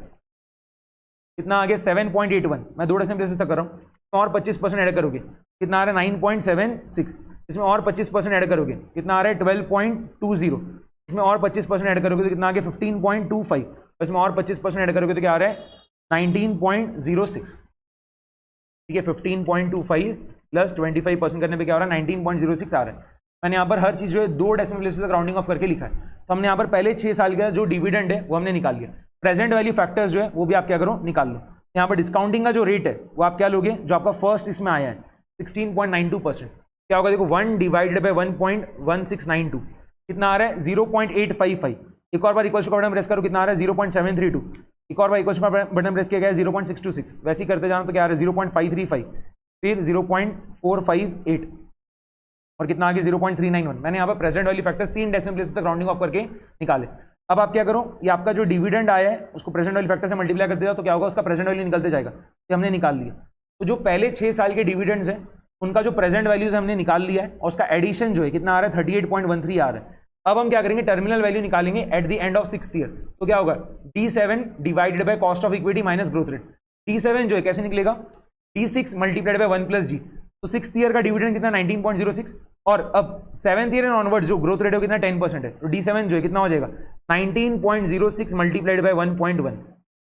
कितना आ गया 7.81। मैं 2 डेसिमल प्लेसेस तक कर रहा हूँ, इसमें और 25% ऐड करोगे कितना आ रहा है 9.76। इसमें और 25% ऐड करोगे कितना आ रहा है 12.20। इसमें और 25% ऐड करोगे तो कितना आ गया 15.25। इसमें और 25% ऐड करोगे तो क्या आ रहा है 19.06। ठीक है, 15.25 प्लस 25% करने पे क्या हो रहा है 19.06 आ रहा है। मैंने यहाँ पर हर चीज़ जो है 2 डेसिमल प्लेसेस तक राउंडिंग ऑफ करके लिखा है। तो हमने यहाँ पर पहले 6 साल का जो डिविडेंड है वो हमने निकाल लिया। प्रेजेंट वैल्यू फैक्टर्स जो है वो भी आप क्या करो निकाल लो। यहाँ पर डिस्काउंटिंग का जो रेट है वो आप क्या लोगे, जो आपका फर्स्ट इसमें आया है 16.92%, क्या होगा देखो 1 डिवाइडेड बाई 1.1692 कितना आ रहा है 0.855। एक और बार इक्वल का बटन प्रेस करो, कितना आ रहा है 0.732। एक और बार इक्वल का बटन प्रेस किया गया है 0.626। वैसे ही करते जाना तो क्या आ रहा है 0.535, फिर 0.458 और कितना आ गया 0.391। मैंने यहाँ पर present value factors 3 decimal places तक राउंडिंग ऑफ करके निकाले। अब आप क्या करो, ये आपका जो डिविडेंड आया है उसको प्रेजेंट वैल्यू फैक्टर से मल्टीप्लाई कर दिया तो क्या होगा उसका प्रेजेंट वैल्यू निकलते जाएगा। ये हमने निकाल लिया। तो जो पहले 6 साल के डिविडेंड्स हैं उनका जो प्रेजेंट वैल्यूज हमने निकाल लिया है और उसका एडिशन जो है कितना आ रहा है 38.13 आ रहा है। अब हम क्या करेंगे, टर्मिनल वैल्यू निकालेंगे eight the end of 6th year. तो क्या होगा D7 divided by cost of equity minus growth rate. D7 जो है कैसे निकलेगा D6 multiplied by 1 plus G। तो 6th ईयर का डिविडेंड कितना 19.06 और अब 7th ईयर एंड ऑनवर्ड जो ग्रोथ रेट है कितना 10% है। तो D7 जो है कितना हो जाएगा 19.06 मल्टीप्लाइड बाय 1.1।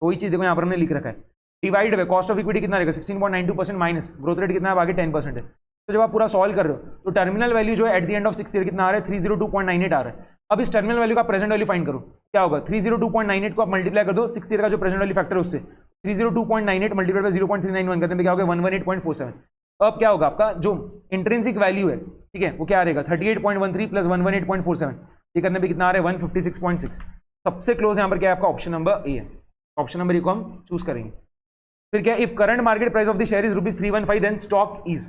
वही चीज देखो यहाँ पर हमने लिख रखा है, divide by cost of equity कितना रहेगा 16.92% माइनस ग्रोथ रेट कितना है आगे 10% है। तो जब आप पूरा सॉल्व कर रहे हो तो टर्मिनल वैल्यू जो है eight the end of 6th year कितना आ रहा है 302.98 आ रहा है। अब इस टर्मिनल वैल्यू का प्रेजेंट वैल्यू फाइंड करो, क्या होगा 302.98 को आप मल्टीप्लाई कर दो 6th ईयर का जो प्रेजेंट वैल्यू फैक्टर है उससे 302.98 मल्टीप्लाई बाय 0.391 करने पे क्या होगा 118.47। अब क्या होगा आपका जो इंट्रिंसिक वैल्यू है, ठीक है, वो क्या रहेगा 38.13 प्लस 118.47। ये करने पे कितना आ रहा है 156.6। सबसे क्लोज यहाँ पर क्या है आपका ऑप्शन नंबर ए है। ऑप्शन नंबर ए को हम चूज करेंगे। फिर क्या, if current market price of the share is ₹315 then stock is.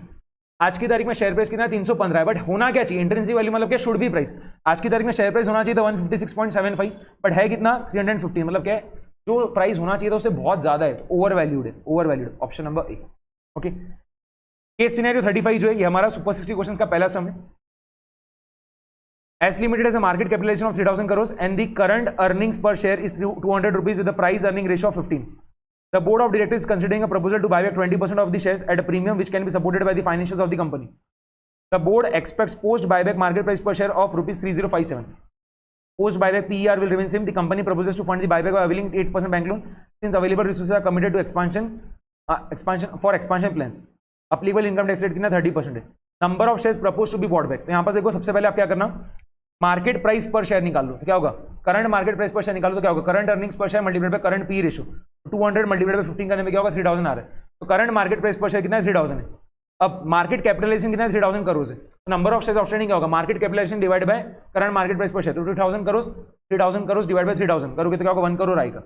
आज की तारीख में शेयर प्राइस कितना 315 है, बट होना क्या चाहिए इंट्रिंसिक वैल्यू मतलब क्या शुड बी प्राइस। आज की तारीख में शेयर प्राइस होना चाहिए था 156.75, बट है कितना 315, मतलब क्या है जो प्राइस होना चाहिए था उससे बहुत ज्यादा है, ओवर वैल्यूड है, ओवर वैल्यूड। ऑप्शन नंबर ए। ओके, केस सिनेरियो 35 जो है ये हमारा सुपर 60 क्वेश्चन का पहला सम है। S limited as a market capitalization of 3000 crores and the current earnings per share is 200 rupees with the price earning ratio of 15। The board of directors is considering a proposal to buy back 20% of the shares at a premium which can be supported by the financials of the company. The board expects post buyback market price per share of ₹3057. Post buyback PER will remain same. The company proposes to fund the buyback by availing 8% bank loan since available resources are committed to expansion plans. Applicable income tax rate कितना 30% है। Number of shares proposed to be bought back. तो यहाँ पर देखो सबसे पहले आप क्या करना, मार्केट प्राइस पर शेयर निकाल लो। तो क्या होगा current market price per share निकालो तो क्या होगा current earnings per share multiplied by current P ratio. 200 multiplied by 15 करने में क्या होगा 3000 आ रहा है। तो current market price per share कितना है 3000 है। अब मार्केट कैपिटलाइजेशन कितना है 3000 करोड़ है। तो नंबर ऑफ शेयर्स आउटस्टैंडिंग क्या होगा market capitalization divide by current market price per share. तो 3000 करोड़ डिवाइड बाय 3000 करोगे तो क्या होगा 1 करोड़ आएगा।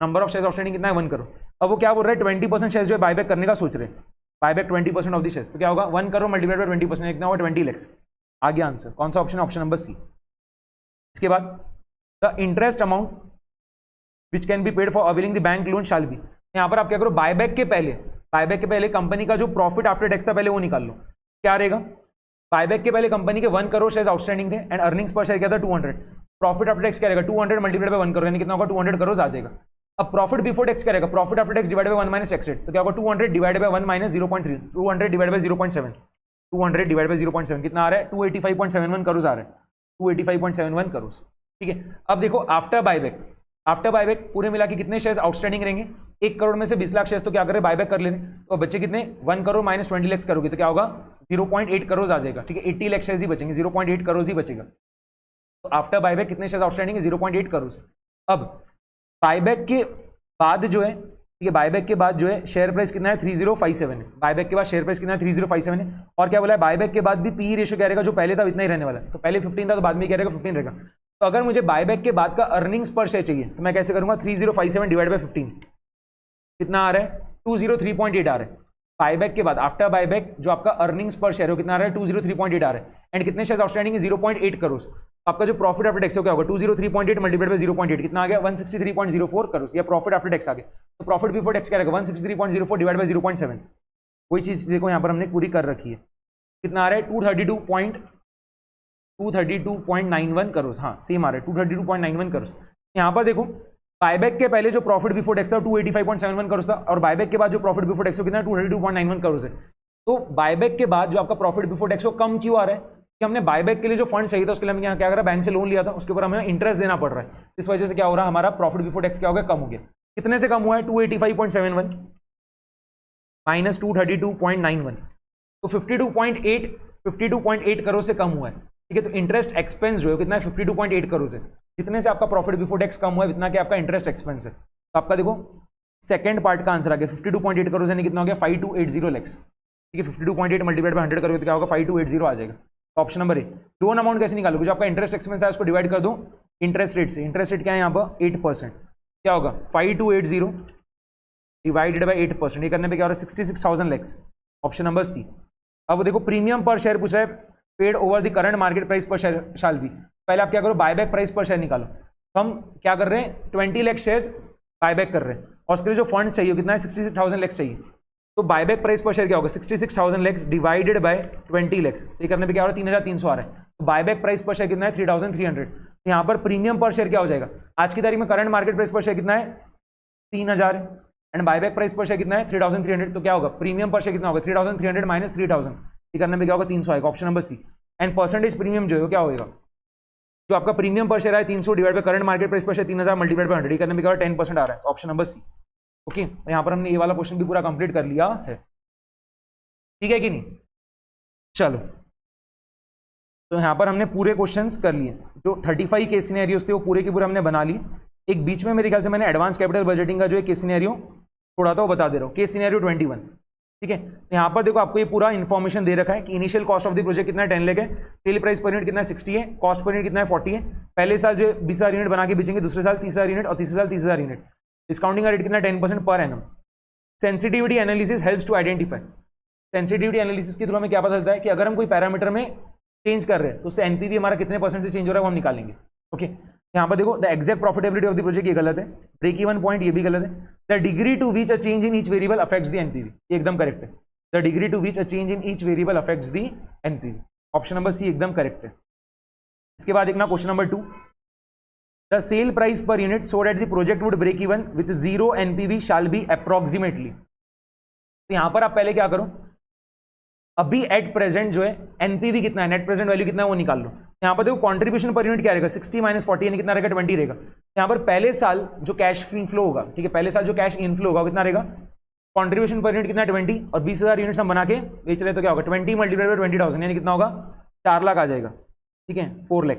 नंबर ऑफ शेयर्स आउटस्टैंडिंग कितना है 1 करोड़। अब वो क्या बोल रहा है 20% शेयर्स जो है बायबैक करने का सोच रहे हैं, बायबैक 20% ऑफ द शेयर्स। तो क्या होगा 1 करोड़ मल्टीप्लाइड बाय 20% कितना होगा 20 lakhs। आ गया आंसर। कौन सा ऑप्शन है, ऑप्शन नंबर सी। इसके बाद the interest amount which can be paid for availing the bank loan shall be. यहां पर आप क्या करो बायबैक के पहले कंपनी का जो प्रॉफिट आफ्टर टैक्स था पहले वो निकाल लो। क्या रहेगा बायबैक के पहले कंपनी के 1 करोड़ शेयर्स आउटस्टैंडिंग थे एंड अर्निंग्स पर शेयर क्या था 200। प्रॉफिट आफ्टर टैक्स क्या रहेगा 200 मल्टीप्लाइड बाय 1 करोड़ यानी कितना होगा 200 करोड़ आ जाएगा। अब प्रॉफिट बिफोर टैक्स क्या रहेगा profit after tax divide by 1 minus tax rate. तो क्या होगा 200 divide by 1 minus 0.3 200 divide by 0.7 200 divide by 0.7 कितना आ रहा है 285.71 करोड़ आ रहा है 285.71 करोड़। ठीक है, अब देखो आफ्टर बायबैक पूरे मिला के कितने शेयर्स आउटस्टैंडिंग रहेंगे 1 करोड़ में से 20 लाख शेयर्स तो क्या करें बायबैक कर लेने। तो बच्चे कितने 1 करोड़ माइनस 20 lakhs करोगे तो क्या होगा 0.8 करोड़ आ जाएगा। ठीक है 80 लाख शेयर्स ही बचेंगे 0.8 करोड़ ही बचेगा। तो आफ्टर बायबैक कितने शेयर्स आउटस्टैंडिंग है 0.8 करोड़। अब बायबैक के बाद जो है ठीक है बायबैक के बाद जो है शेयर प्राइस कितना है 3057 है। बायबैक के बाद शेयर प्राइस कितना है 3057 है। और क्या बोला है बायबैक के बाद भी पी रेशियो क्या रहेगा जो पहले था इतना ही रहने वाला है। तो पहले 15 था तो बाद में क्या रहेगा 15 रहेगा। तो अगर मुझे बायबैक के बाद का अर्निंग्स पर शेयर चाहिए तो मैं कैसे करूंगा 3057 डिवाइड बाय 15 कितना आ रहा है 203.8 आ रहा है। बायबैक के बाद आफ्टर बायबैक जो आपका अर्निंग्स पर शेयर हो कितना आ रहा है 203.8 आ रहा है एंड कितने शेयर्स आउटस्टैंडिंग है 0.8 करोड़। आपका जो प्रॉफिट आफ्टर टैक्स क्या होगा 203.8 मल्टीप्लाइड बाय 0.8 कितना आ गया 163.04 करोड़ या प्रॉफिट आफ्टर टैक्स आ गया। तो प्रॉफिट बिफोर टैक्स क्या रहेगा 163.04 डिवाइड बाय 0.7। वही चीज देखो यहाँ पर हमने पूरी कर रखी है। कितना आ रहा है 232.91 करोड़। हाँ सेम आ रहा है 232.91 करोड़। यहाँ पर देखो बायबैक के पहले जो प्रॉफिट बिफोर टैक्स था 285.71 करोड़ था और बायबैक के बाद जो प्रॉफिट बिफोर टैक्स कितना 232.91 करोड़ है। तो बायबैक के बाद जो आपका प्रॉफिट बिफोर टैक्स कम क्यों आ रहा है कि हमने बायबैक के लिए जो फंड चाहिए था उसके लिए हमने यहाँ क्या करा बैंक से लोन लिया था, उसके ऊपर हमें इंटरेस्ट देना पड़ रहा है। इस वजह से क्या हो रहा है हमारा प्रॉफिट बिफोर टैक्स क्या हो गया कम हो गया। कितने से कम हुआ है 285.71 माइनस 232.91 तो 52.8 करोड़ से कम हुआ है। ठीक है तो इंटरेस्ट एक्सपेंस जो है कितना है 52.8 करोड़ है। जितने से आपका प्रॉफिट बिफोर टैक्स कम हुआ है इतना क्या आपका इंटरेस्ट एक्सपेंस है। तो आपका देखो सेकंड पार्ट का आंसर आ गया 52.8 करोड़ यानी कितना हो गया 5280 लैक्स। ठीक है 52.8 मल्टीप्लाइड बाय 100 करोगे तो क्या होगा 5280 आ जाएगा। तो ऑप्शन नंबर ए। लोन अमाउंट कैसे निकालोगे जो आपका इंटरेस्ट एक्सपेंस है उसको डिवाइड कर दो इंटरेस्ट रेट से। इंटरेस्ट रेट क्या है यहाँ पर 8%। क्या होगा 5280 डिवाइडेड बाय 8%। ये करने पे क्या हो रहा है 66,000 लैक्स। ऑप्शन नंबर सी। अब देखो प्रीमियम पर शेयर पूछ रहा है paid over the current market price per share शाल भी। पहले आप क्या करो बायबैक प्राइस पर शेयर निकालो। हम क्या कर रहे हैं 20 लाख शेयर्स बायबैक कर रहे हैं और उसके लिए जो फंड चाहिए कितना है 66,000 लैक्स चाहिए। तो बायबैक प्राइस पर शेयर क्या होगा 66,000 लैक्स डिवाइडेड बाय 20 लैक्स। ये करने पे क्या हो रहा है 3,300 आ रहा है। तो बायबैक प्राइस पर शेयर कितना है 3,300। तो यहाँ पर प्रीमियम पर शेयर क्या हो जाएगा आज की तारीख में current market price per share कितना है 3,000 है and buyback price per share कितना है 3,300। तो क्या होगा प्रीमियम पर शेयर कितना होगा 3,300 माइनस 3,000। ये करने पे क्या होगा 300 आएगा। Option number C. And percentage premium जो है क्या होगा जो आपका प्रीमियम पर शेयर है 300 divide by current market price per share 3,000 multiplied by 100 करने में क्या होगा 10% आ रहा है। Option number C. ओके यहाँ पर हमने ये वाला क्वेश्चन भी पूरा कंप्लीट कर लिया है। ठीक है कि नहीं। चलो तो यहाँ पर हमने पूरे क्वेश्चंस कर लिए जो 35 केस सिनेरियोस थे वो पूरे के पूरे हमने बना लिए। एक बीच में मेरे ख्याल से मैंने एडवांस कैपिटल बजटिंग का जो एक केस सिनेरियो थोड़ा था वो बता दे रहा हूँ। Case scenario 21। ठीक है तो यहाँ पर देखो आपको ये पूरा इन्फॉर्मेशन दे रखा है कि initial cost of the project कितना है 10 लाख है, सेल प्राइस पर यूनिट कितना है 60 है, कॉस्ट पर यूनिट कितना है 40 है। पहले साल जो 20,000 यूनिट बना के बेचेंगे, दूसरे साल 30,000 यूनिट और तीसरे साल 30,000 यूनिट। डिस्काउंटिंग का रेट कितना 10% per annum. Sensitivity analysis helps to identify. Sensitivity analysis के थ्रू हमें क्या पता चलता है कि अगर हम कोई पैरामीटर में चेंज कर रहे हैं तो उससे एनपीवी हमारा कितने परसेंट से चेंज हो रहा है वो हम निकालेंगे। ओके यहाँ पर देखो the exact profitability of the project ये गलत है, ब्रेक इवन पॉइंट ये भी गलत है। The degree to which a change in each variable affects the NPV ये एकदम करेक्ट है। The degree to which a change in each variable affects the NPV option number C एकदम correct है। इसके बाद देखना question number 2 the sale price per unit so that the project would break even with 0 NPV shall be approximately. तो यहां पर आप पहले क्या करो अभी एट प्रेजेंट जो है एनपीवी कितना है नेट प्रेजेंट वैल्यू कितना है वो निकाल लो। यहाँ पर देखो कंट्रीब्यूशन पर यूनिट क्या रहेगा 60 माइनस 40 यानी कितना रहेगा 20 रहेगा। यहाँ पर पहले साल जो कैश इनफ्लो होगा ठीक है पहले साल जो कैश इनफ्लो होगा कितना रहेगा कंट्रीब्यूशन पर यूनिट कितना 20 और 20,000 यूनिट्स हम बना के बेच रहे तो क्या होगा 20 मल्टीप्लाइड बाय 20,000 यानी कितना होगा 4 लाख आ जाएगा। ठीक है 4 लाख।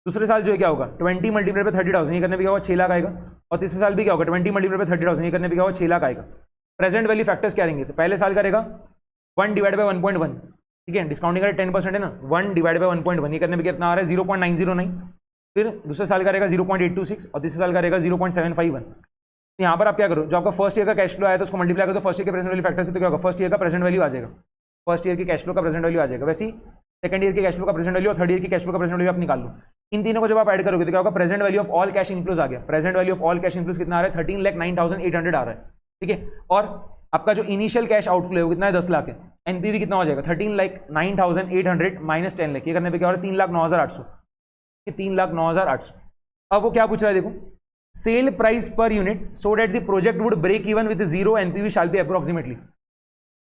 दूसरे साल जो है क्या होगा 20 मल्टीप्लाइड बाय 30,000 ये करने पे क्या होगा 6 लाख आएगा। और तीसरे साल भी क्या होगा 20 मल्टीप्लाइड बाय 30,000 ये करने पे क्या होगा 6 लाख आएगा। प्रेजेंट वैल्यू फैक्टर्स क्या रहेंगे तो पहले साल का रहेगा 1 डिवाइड बाय 1.1। ठीक है डिस्काउंटिंग का 10% है ना 1 डिवाइड बाय 1.1 ये करने पे कितना आ रहा है 0.909। फिर दूसरे साल का रहेगा 0.826 और तीसरे साल का रहेगा 0.751। तो यहाँ पर आप क्या करो जो आपका फर्स्ट ईयर का कैश फ्लो आया तो उसको मल्टीप्लाई करो तो फर्स्ट ईयर के प्रेजेंट वैल्यू फैक्टर से तो क्या होगा फर्स्ट ईयर का प्रेजेंट वैल्यू आ जाएगा। फर्स्ट ईयर के कैश फ्लो का प्रेजेंट वैल्यू आ जाएगा। वैसे ही सेकंड ईयर के कैश फ्लो का प्रेजेंट वैल्यू और थर्ड ईयर के कैश फ्लो का प्रेजेंट वैल्यू आप निकाल लो। इन तीनों को जब आप ऐड करोगे तो क्या होगा present value of all cash inflows आ गया। Present value of all cash inflows कितना आ रहा है 13,09,800 आ रहा है। ठीक है और आपका जो इनिशियल कैश आउटफ्लो है वो कितना है 10 लाख है। एनपीवी कितना हो जाएगा 13,09,800 माइनस 10 लाख ये करने पे क्या हो रहा है 3,09,800 3,09,800। अब वो क्या पूछ रहा है देखो sale price per unit so that the project would break even with 0 NPV shall be approximately.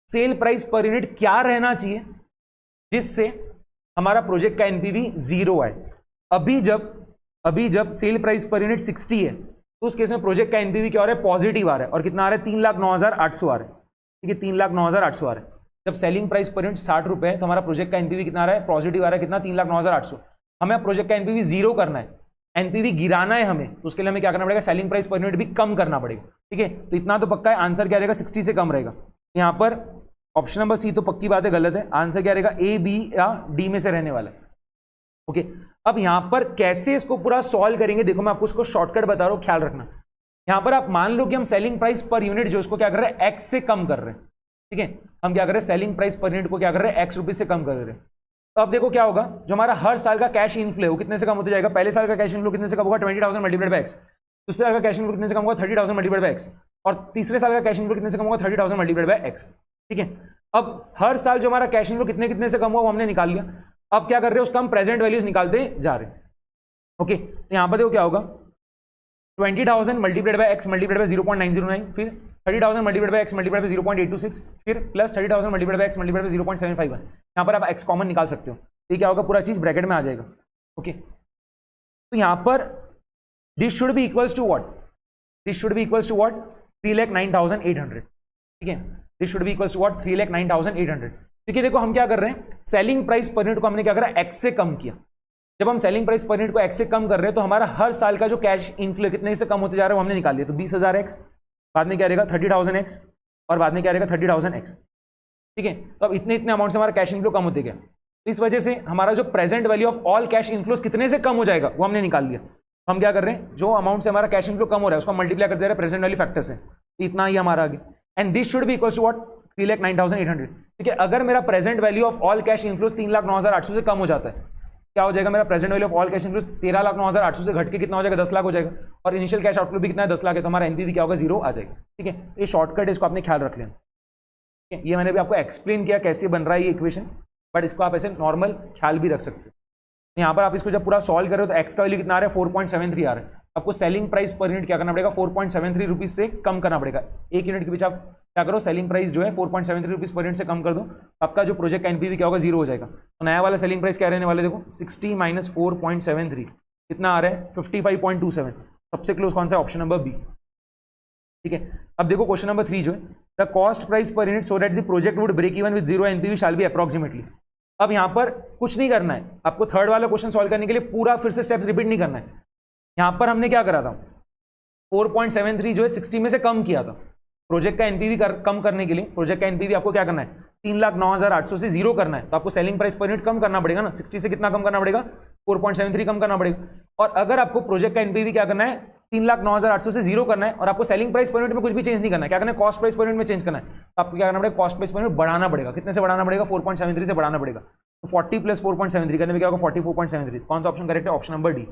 Sale price per unit क्या रहना चाहिए जिससे हमारा प्रोजेक्ट का एनपीवी 0 आए। अभी जब सेल प्राइस पर यूनिट 60 है तो उस केस में प्रोजेक्ट का एनपीवी क्या हो रहा है पॉजिटिव आ रहा है और कितना आ रहा है 3,09,800 आ रहा है। ठीक है 3,09,800 आ रहा है। जब सेलिंग प्राइस पर यूनिट 60 रुपए है तो हमारा प्रोजेक्ट का एनपीवी कितना आ रहा है पॉजिटिव आ रहा है कितना 3,09,800। हमें प्रोजेक्ट का एनपीवी 0 करना है एनपीवी गिराना है हमें तो उसके लिए हमें क्या करना पड़ेगा सेलिंग प्राइस पर यूनिट भी कम करना पड़ेगा। ठीक है तो इतना तो पक्का है आंसर क्या रहेगा 60 से कम रहेगा। यहाँ पर ऑप्शन नंबर सी तो पक्की बात है गलत है। आंसर क्या रहेगा ए बी या डी में से रहने वाला है। ओके अब यहां पर कैसे इसको पूरा सॉल्व करेंगे देखो मैं आपको इसको शॉर्टकट बता रहा हूं ख्याल रखना। यहां पर आप मान लो कि हम सेलिंग प्राइस पर यूनिट जो उसको क्या कर रहे हैं एक्स से कम कर रहे हैं। ठीक है हम क्या कर रहे हैं सेलिंग प्राइस पर यूनिट को क्या कर रहे हैं एक्स रुपीज से कम कर रहे हैं। तो अब देखो क्या होगा, जो हमारा हर साल का कैश इनफ्लो है वो कितने से कम होते जाएगा। पहले साल का कैश इनफ्लो कितने से कम होगा, 20,000 मल्टीप्लाइड बाय एक्स। दूसरे साल का कैश इनफ्लो कितने से कम होगा, 30,000 मल्टीप्लाइड बाय एक्स। और तीसरे साल का कैश इनफ्लो कितने से कम होगा, 30,000 मल्टीप्लाइड बाय एक्स। ठीक है, अब हर साल जो हमारा कैश इनफ्लो कितने कितने से कम हुआ वो हमने निकाल लिया। अब क्या कर रहे हैं, उसका हम प्रेजेंट वैल्यूज निकालते जा रहे हैं। ओके, तो यहां पर देखो क्या होगा, 20,000 multiplied by x multiplied by 0.909, फिर 30,000 multiplied by x multiplied by 0.826, फिर plus 30,000 multiplied by x multiplied by 0.751। यहां पर आप एक्स कॉमन निकाल सकते हो, ये क्या होगा, पूरा चीज ब्रैकेट में आ जाएगा। ओके, तो यहां पर this should be equals to what, this should be equals to what, 3,09,800। ठीक है, this should be equals to what, 3,09,800। देखिए देखो हम क्या कर रहे हैं, सेलिंग प्राइस पर यूनिट को हमने क्या करा, एक्स से कम किया। जब हम सेलिंग प्राइस पर यूनिट को एक्स से कम कर रहे हैं तो हमारा हर साल का जो कैश इनफ्लो कितने से कम होते जा रहा है वो हमने निकाल लिया। तो 20,000 एक्स, बाद में क्या रहेगा 30,000 एक्स, और बाद में क्या रहेगा 30,000 एक्स। ठीक है, तो अब इतने इतने अमाउंट से हमारा कैश इनफ्लो कम होते गया। तो इस वजह से हमारा जो present value of all cash inflows कितने से कम हो जाएगा वो हमने निकाल लिया। हम क्या कर रहे हैं, जो अमाउंट से हमारा कैश इनफ्लो कम हो रहा है उसको मल्टीप्लाई कर दे रहे हैं प्रेजेंट वैल्यू फैक्टर से, इतना ही हमारा आगे। And this should be equal to what, 3,09,800। ठीक है, अगर मेरा present value of all cash inflows 3,09,800 से कम हो जाता है, क्या हो जाएगा, मेरा present value of all cash inflows 13,09,800 से घट के कितना हो जाएगा, 10 लाख हो जाएगा। और इनिशियल कैश आउटफ्लो भी कितना है, 10 लाख है, तो हमारा एनपीवी क्या होगा, 0 आ जाएगा। ठीक है, तो ये शॉर्टकट है, इसको आपने ख्याल रख लेना। ठीक है, ये मैंने भी आपको एक्सप्लेन किया कैसे बन रहा है ये इक्वेशन, बट इसको आप ऐसे नॉर्मल ख्याल भी रख सकते हो। यहाँ पर आप इसको जब पूरा सॉल्व कर रहे हो तो एक्स का वैल्यू कितना आ रहा है, 4.73 आ रहा है। आपको सेलिंग प्राइस पर यूनिट क्या करना पड़ेगा, 4.73 रुपीज से कम करना पड़ेगा। एक यूनिट के पीछे आप क्या करो, सेलिंग प्राइस जो है 4.73 रुपीज पर यूनिट से कम कर दो, आपका जो प्रोजेक्ट का एनपीवी क्या होगा, 0 हो जाएगा। तो नया वाला सेलिंग प्राइस क्या रहने वाला है, देखो 60 माइनस 4.73 कितना आ रहा है, 55.27। सबसे क्लोज कौन सा, ऑप्शन नंबर बी। ठीक है, अब देखो क्वेश्चन नंबर 3 जो है, the cost price per unit so that the project would break even with 0 NPV shall be approximately. अब यहां पर कुछ नहीं करना है आपको, थर्ड वाला क्वेश्चन सॉल्व करने के लिए पूरा फिर से स्टेप्स रिपीट नहीं करना है। यहां पर हमने क्या करा था, 4.73 जो है 60 में से कम किया था। प्रोजेक्ट का एनपीवी कम करने के लिए, प्रोजेक्ट का एनपीवी आपको क्या करना है, 3,09,800 से 0 करना है। तो आपको सेलिंग प्राइस पर यूनिट कम करना पड़ेगा ना, 60 से कितना कम करना पड़ेगा, 4.73 कम करना पड़ेगा। और अगर आपको प्रोजेक्ट का एनपीवी क्या करना है, 3,09,800 से 0 करना है, और आपको सेलिंग प्राइस पर यूनिट में कुछ भी चेंज नहीं करना है, क्या करना है, कॉस्ट प्राइस पर यूनिट में चेंज करना है। तो आपको क्या करना पड़ेगा, कॉस्ट प्राइस पर यूनिट बढ़ाना पड़ेगा। कितने से बढ़ाना पड़ेगा, 4.73 से बढ़ाना पड़ेगा। तो 40 प्लस 4.73 करने में क्या होगा, 44.73। कौन सा ऑप्शन करेक्ट है, ऑप्शन नंबर डी।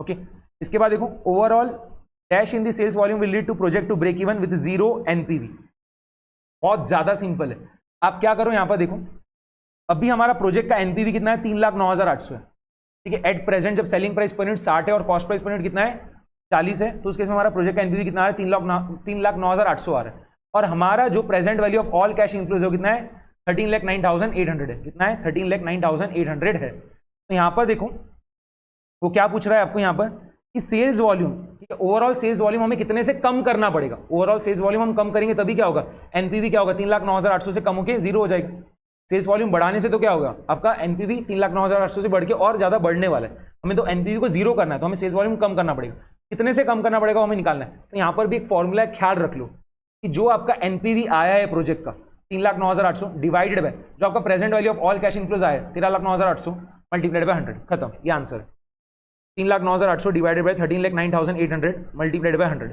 ओके, इसके बाद देखो, overall dash in the sales volume will lead to project to break even with 0 NPV. बहुत ज्यादा सिंपल है। आप क्या करो, यहां पर देखो, अभी हमारा प्रोजेक्ट का एनपीवी कितना है, 3,09,800 है। ठीक है, एट प्रेजेंट जब सेलिंग प्राइस पर यूनिट 60 है और कॉस्ट प्राइस पर यूनिट कितना है, 40 है, तो उस केस में हमारा प्रोजेक्ट का एनपीवी कितना है, 3,09,800 आ रहा है। और हमारा जो present value of all cash inflows है कितना है, 13,09,800 है। कितना है, 13,09,800 है। तो यहां पर देखो वो क्या पूछ रहा है आपको यहाँ पर कि सेल्स वॉल्यूम, ठीक है, ओवरऑल सेल्स वॉल्यूम हमें कितने से कम करना पड़ेगा। ओवरऑल सेल्स वॉल्यूम हम कम करेंगे तभी क्या होगा, एनपीवी क्या होगा, 3,09,800 से कम होकर 0 हो जाएगा। सेल्स वॉल्यूम बढ़ाने से तो क्या होगा, आपका एनपीवी 3,09,800 से बढ़ के और ज्यादा बढ़ने वाला है। हमें तो एनपीवी को 0 करना है, तो हमें सेल्स वॉल्यूम कम करना पड़ेगा। कितने से कम करना पड़ेगा वो हमें निकालना है। तो यहाँ पर भी एक फॉर्मूला ख्याल रख लो कि जो आपका एनपीवी आया है प्रोजेक्ट का 3,09,800 डिवाइडेड बाय जो आपका present value of all cash inflows आया है 13,09,800 मल्टीप्लाइड बाय 100, खत्म, ये आंसर है। 3,09,800 डिवाइडेड बाय 13,09,800 मल्टीप्लाइड बाय 100,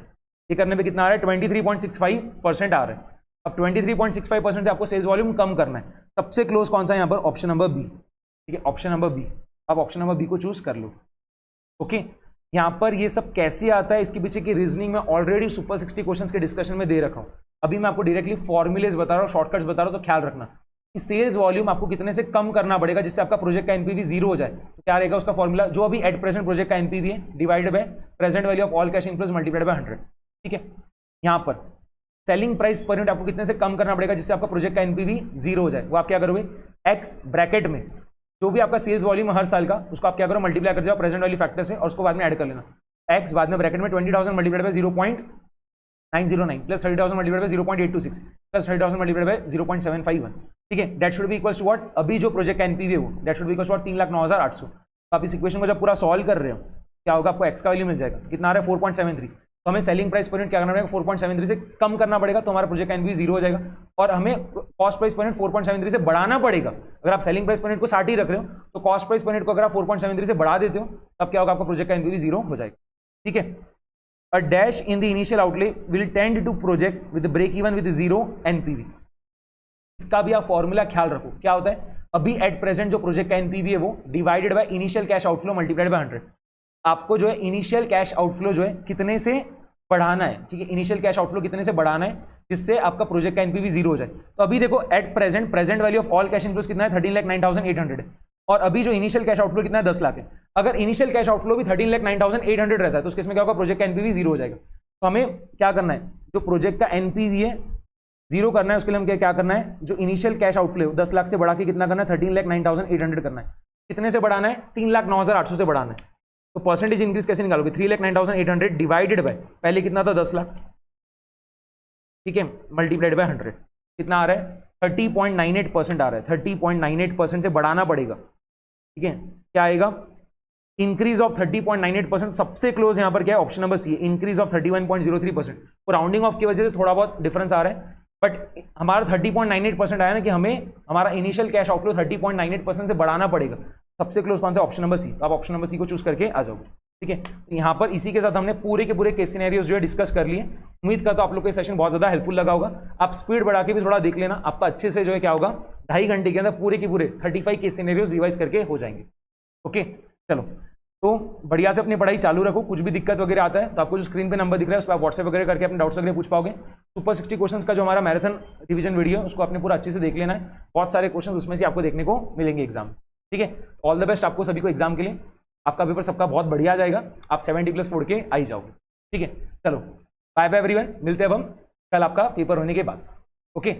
ये करने पे कितना आ रहा है, 23.65% आ रहा है। अब 23.65% से आपको सेल्स वॉल्यूम कम करना है। सबसे क्लोज कौन सा है यहाँ पर, ऑप्शन नंबर बी। ठीक है, ऑप्शन नंबर बी। आप ऑप्शन नंबर बी को चूज कर लो। ओके, यहाँ पर ये सब कैसे आता है, इसके पीछे की रीजनिंग में ऑलरेडी सुपर 60 क्वेश्चंस के डिस्कशन में दे रखा हूँ। अभी मैं आपको डायरेक्टली फॉर्मुलेज बता रहा हूँ, शॉर्टकट्स बता रहा हूँ, तो ख्याल रखना कि सेल्स वॉल्यूम आपको कितने से कम करना पड़ेगा जिससे आपका प्रोजेक्ट का एनपीवी 0 हो जाए। तो क्या रहेगा उसका फॉर्मूला, जो अभी एट प्रेजेंट प्रोजेक्ट का एनपीवी है divided by present value of all cash inflows multiplied by 100। ठीक है, यहाँ पर सेलिंग प्राइस पर यूनिट आपको कितने से कम करना पड़ेगा जिससे आपका प्रोजेक्ट का एनपीवी 0 हो जाए। वो आप क्या करोगे, एक्स ब्रैकेट में जो भी आपका सेल्स वॉल्यूम हर साल का उसको आप क्या करो, मल्टीप्लाई कर जाओ प्रेजेंट वैल्यू फैक्टर से और उसको बाद में ऐड कर लेना। एक्स बाद में ब्रैकेट में 20,000 multiplied by 0.909 plus 30,000 multiplied by 0.826 plus 30,000 multiplied by 0.751। ठीक है, that should be equals to what, अभी जो प्रोजेक्ट का एनपीवी है वो that should be equals to 3,09,800। तो आप इस इक्वेशन को जब पूरा सॉल्व कर रहे हो क्या होगा, आपको एक्स का वैल्यू मिल जाएगा। तो कितना आ रहा है, 4.73। तो हमें सेलिंग प्राइस पर यूनिट क्या करना पड़ेगा, 4.73 से कम करना पड़ेगा, तो हमारा प्रोजेक्ट का एनपीवी 0 हो जाएगा। और हमें कॉस्ट प्राइस पर यूनिट 4.73 से बढ़ाना पड़ेगा। अगर आप सेलिंग प्राइस पर यूनिट को 60 ही रख रहे हो तो कॉस्ट प्राइस पर यूनिट को अगर आप 4.73 से बढ़ा देते हो तब क्या होगा, आपका प्रोजेक्ट का एनपीवी 0 हो जाएगा। ठीक है, a dash in the initial outlay will tend to project with break even with 0 NPV। इसका भी आप फॉर्मूला ख्याल रखो, क्या होता है, अभी एट प्रेजेंट जो प्रोजेक्ट का एनपीवी है वो divided by initial cash outflow multiplied by 100। आपको जो है इनिशियल कैश आउटफ्लो जो है कितने से बढ़ाना है, ठीक है, इनिशियल कैश आउटफ्लो कितने से बढ़ाना है जिससे आपका प्रोजेक्ट का एनपीवी 0 हो जाए। तो अभी देखो at present value of all cash inflows कितना है 13,09,800 है, और अभी जो इनिशियल कैश आउटफ्लो कितना है 10 लाख है। अगर इनिशियल कैश आउटफ्लो भी 13,09,800 रहता है तो उसमें क्या होगा, प्रोजेक्ट का एनपीवी 0 हो जाएगा। तो हमें क्या करना है, जो प्रोजेक्ट का एनपीवी है 0 करना है, उसके लिए हम क्या करना है, जो इनिशियल कैश आउटफ्लो 10 लाख से बढ़ा के कितना करना है 13,09,800 करना है। कितने से बढ़ाना है, 3,09,800 से बढ़ाना है। तो परसेंटेज इंक्रीज कैसे निकालोगे, 3,09,800 डिवाइडेड बाय पहले कितना था 10 लाख, ठीक है, मल्टीप्लाइड बाय 100 कितना आ रहा है 30.98% आ रहा है। 30.98% से बढ़ाना पड़ेगा, ठीक है। क्या आएगा, इंक्रीज ऑफ 30.98%। सबसे क्लोज यहां पर क्या है, option number C, increase of 31.03%। तो राउंडिंग ऑफ की वजह से थोड़ा बहुत डिफरेंस आ रहा है, बट हमारा 30.98% आया ना कि हमें हमारा इनिशियल कैश आउटफ्लो 30.98% से बढ़ाना पड़ेगा। सबसे क्लोज कौन सा, ऑप्शन नंबर सी। आप ऑप्शन नंबर सी को चूज करके आ जाओगे, ठीक है। तो यहाँ पर इसी के साथ हमने पूरे के पूरे केस सिनेरियोस जो है डिस्कस कर लिए। उम्मीद करता हूं आप लोग को सेशन बहुत ज्यादा हेल्पफुल लगा होगा। आप स्पीड बढ़ा के भी थोड़ा देख लेना, आपका अच्छे से जो है क्या होगा, 2.5 घंटे के अंदर पूरे के पूरे 35 केस सिनेरियोस रिवाइज करके हो जाएंगे। ओके, चलो तो बढ़िया से अपनी पढ़ाई चालू रखो। कुछ भी दिक्कत वगैरह आता है तो आपको जो स्क्रीन पे नंबर दिख रहा है उस पर आप व्हाट्सएप वगैरह करके अपने डाउट्स वगैरह पूछ पाओगे। सुपर 60 क्वेश्चंस का जो हमारा मैराथन रिवीजन वीडियो है उसको आपने पूरा अच्छे से देख लेना है। बहुत सारे क्वेश्चंस उसमें से आपको देखने को मिलेंगे एग्जाम, ठीक है। ऑल द बेस्ट आपको सभी को एग्जाम के लिए। आपका पेपर सबका बहुत बढ़िया जाएगा, आप 70+ फोड़ के आ ही जाओगे, ठीक है। चलो बाय बाय एवरीवन, मिलते हैं अब हम कल आपका पेपर होने के बाद। ओके।